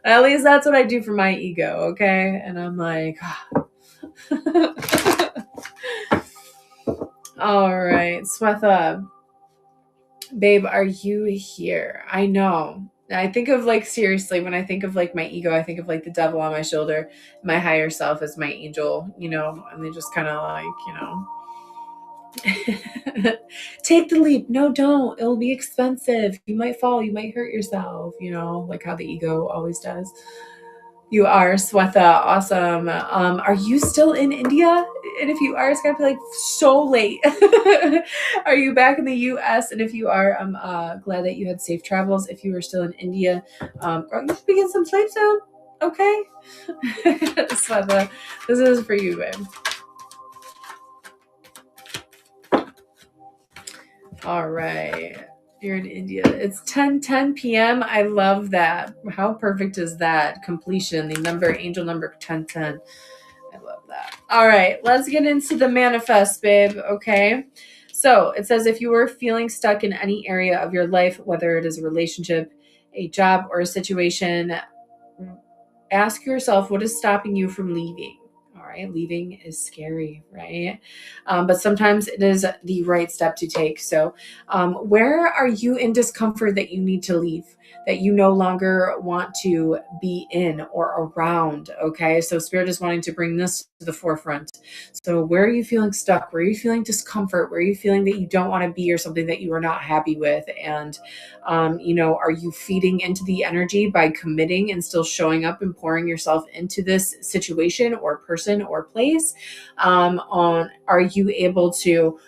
At least that's what I do for my ego, okay? And I'm like, all right, Swetha. Babe, are you here? I know. I think of seriously, when I think of my ego, I think of the devil on my shoulder, my higher self as my angel, and they just kind of take the leap. No, don't. It'll be expensive. You might fall. You might hurt yourself, like how the ego always does. You are, Swetha. Awesome. Are you still in India? And if you are, it's going to be so late. Are you back in the US? And if you are, I'm glad that you had safe travels. If you are still in India, you should be getting some sleep soon. Okay? Swetha, this is for you, babe. All right. You're in India. It's 10 p.m. I love that. How perfect is that? Completion, the angel number 1010. I love that. All right, let's get into the manifest, babe. Okay. So it says, if you were feeling stuck in any area of your life, whether it is a relationship, a job, or a situation, ask yourself, what is stopping you from leaving? All right, leaving is scary, right? But sometimes it is the right step to take. So where are you in discomfort that you need to leave, that you no longer want to be in or around? Okay, so Spirit is wanting to bring this to the forefront. So where are you feeling stuck? Where are you feeling discomfort? Where are you feeling that you don't want to be, or something that you are not happy with? And are you feeding into the energy by committing and still showing up and pouring yourself into this situation or person or place? Are you able to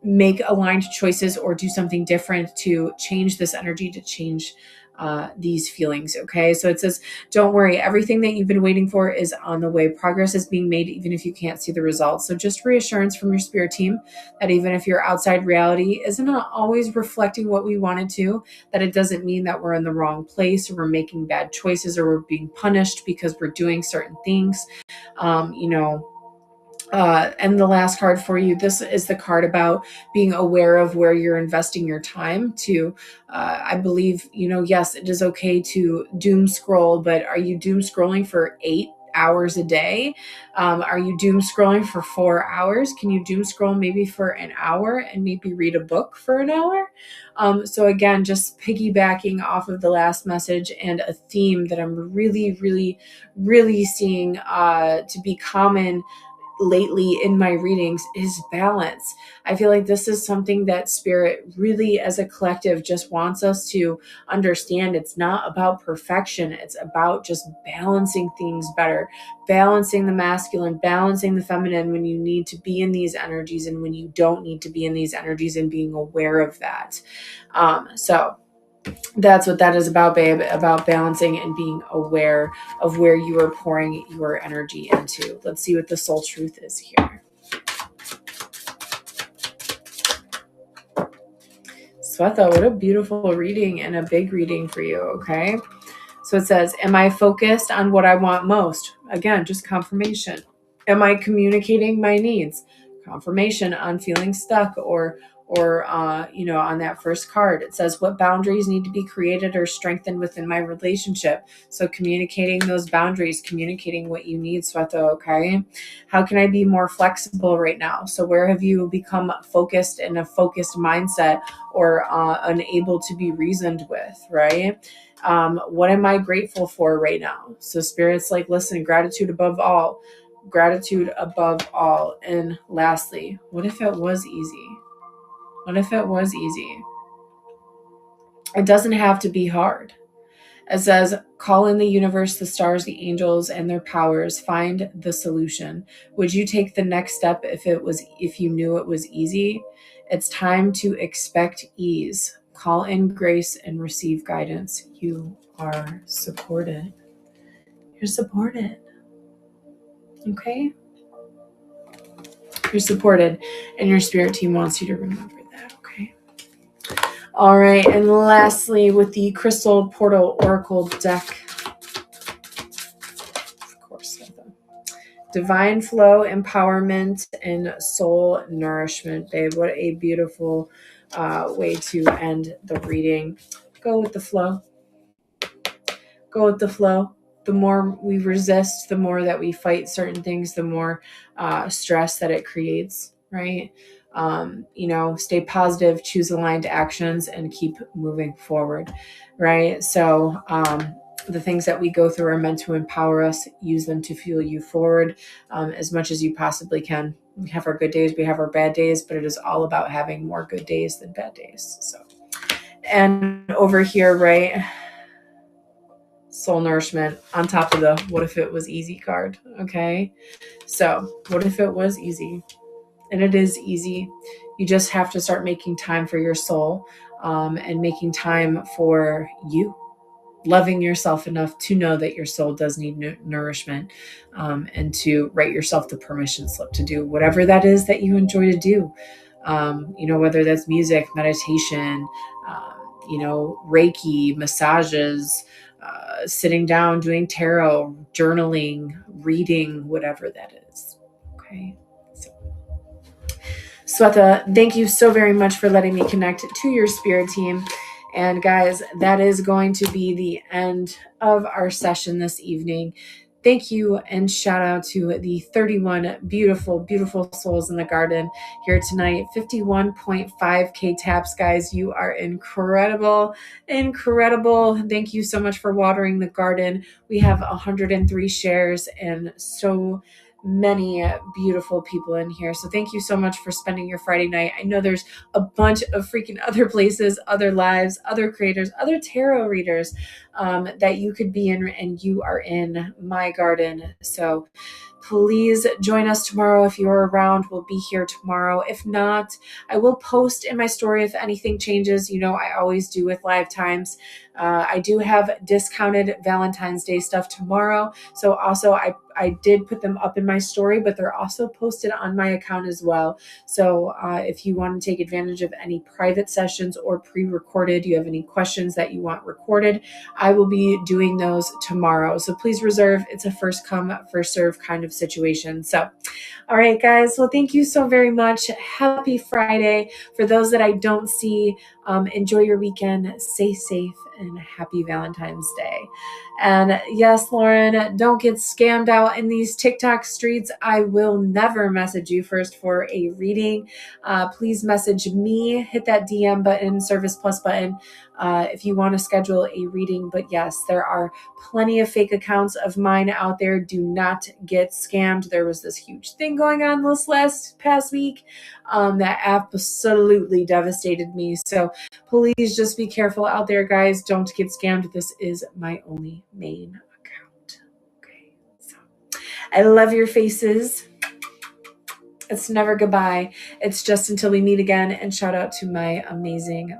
make aligned choices or do something different to change this energy, to change these feelings? Okay, so it says, don't worry, everything that you've been waiting for is on the way. Progress is being made even if you can't see the results. So just reassurance from your spirit team that even if your outside reality isn't always reflecting what we wanted to, that it doesn't mean that we're in the wrong place, or we're making bad choices, or we're being punished because we're doing certain things. And the last card for you, this is the card about being aware of where you're investing your time to. I believe, yes, it is okay to doom scroll, but are you doom scrolling for 8 hours a day? Are you doom scrolling for 4 hours? Can you doom scroll maybe for an hour and maybe read a book for an hour? So again, just piggybacking off of the last message, and a theme that I'm really, really, really seeing to be common lately in my readings is balance. I feel like this is something that Spirit really, as a collective, just wants us to understand. It's not about perfection. It's about just balancing things better, balancing the masculine, balancing the feminine when you need to be in these energies and when you don't need to be in these energies, and being aware of that. So that's what that is about, babe, about balancing and being aware of where you are pouring your energy into. Let's see what the soul truth is here. Swetha, what a beautiful reading, and a big reading for you, okay? So it says, am I focused on what I want most? Again, just confirmation. Am I communicating my needs? Confirmation on feeling stuck or or, on that first card, it says, what boundaries need to be created or strengthened within my relationship? So communicating those boundaries, communicating what you need, Sweta, okay? How can I be more flexible right now? So where have you become focused in a focused mindset, or unable to be reasoned with, right? What am I grateful for right now? So Spirit's like, listen, gratitude above all. Gratitude above all. And lastly, what if it was easy? What if it was easy? It doesn't have to be hard. It says, call in the universe, the stars, the angels, and their powers. Find the solution. Would you take the next step if you knew it was easy? It's time to expect ease. Call in grace and receive guidance. You are supported. You're supported. Okay? You're supported, and your spirit team wants you to remember that, okay? All right, and lastly, with the Crystal Portal Oracle deck, of course, divine flow, empowerment, and soul nourishment, babe. What a beautiful way to end the reading. Go with the flow. Go with the flow. The more we resist, the more that we fight certain things, the more stress that it creates, right? Stay positive, choose aligned actions, and keep moving forward, right? So the things that we go through are meant to empower us. Use them to fuel you forward as much as you possibly can. We have our good days, we have our bad days, but it is all about having more good days than bad days. So, and over here, right? Soul nourishment on top of the what if it was easy card. Okay. So what if it was easy? And it is easy. You just have to start making time for your soul, and making time for you, loving yourself enough to know that your soul does need nourishment, and to write yourself the permission slip to do whatever that is that you enjoy to do. Whether that's music, meditation, Reiki, massages, sitting down, doing tarot, journaling, reading, whatever that is. Okay. Sweta, thank you so very much for letting me connect to your spirit team. And guys, that is going to be the end of our session this evening. Thank you, and shout out to the 31 beautiful, beautiful souls in the garden here tonight. 51.5K taps, guys. You are incredible, incredible. Thank you so much for watering the garden. We have 103 shares and so many beautiful people in here. So thank you so much for spending your Friday night. I know there's a bunch of freaking other places, other lives, other creators, other tarot readers that you could be in, and you are in my garden. So please join us tomorrow. If you're around, we'll be here tomorrow. If not, I will post in my story if anything changes. I always do with live times. I do have discounted Valentine's Day stuff tomorrow. So also I did put them up in my story, but they're also posted on my account as well. So if you want to take advantage of any private sessions or pre-recorded, you have any questions that you want recorded, I will be doing those tomorrow. So please reserve. It's a first come, first serve kind of situation. So, all right, guys. Well, thank you so very much. Happy Friday. For those that I don't see, enjoy your weekend. Stay safe, and happy Valentine's Day. And yes, Lauren, don't get scammed out in these TikTok streets. I will never message you first for a reading. Please message me, hit that DM button, Service Plus button, if you want to schedule a reading. But yes, there are plenty of fake accounts of mine out there. Do not get scammed. There was this huge thing going on this past week that absolutely devastated me. So please just be careful out there, guys. Don't get scammed. This is my only main account. Okay. So I love your faces. It's never goodbye. It's just until we meet again. And shout out to my amazing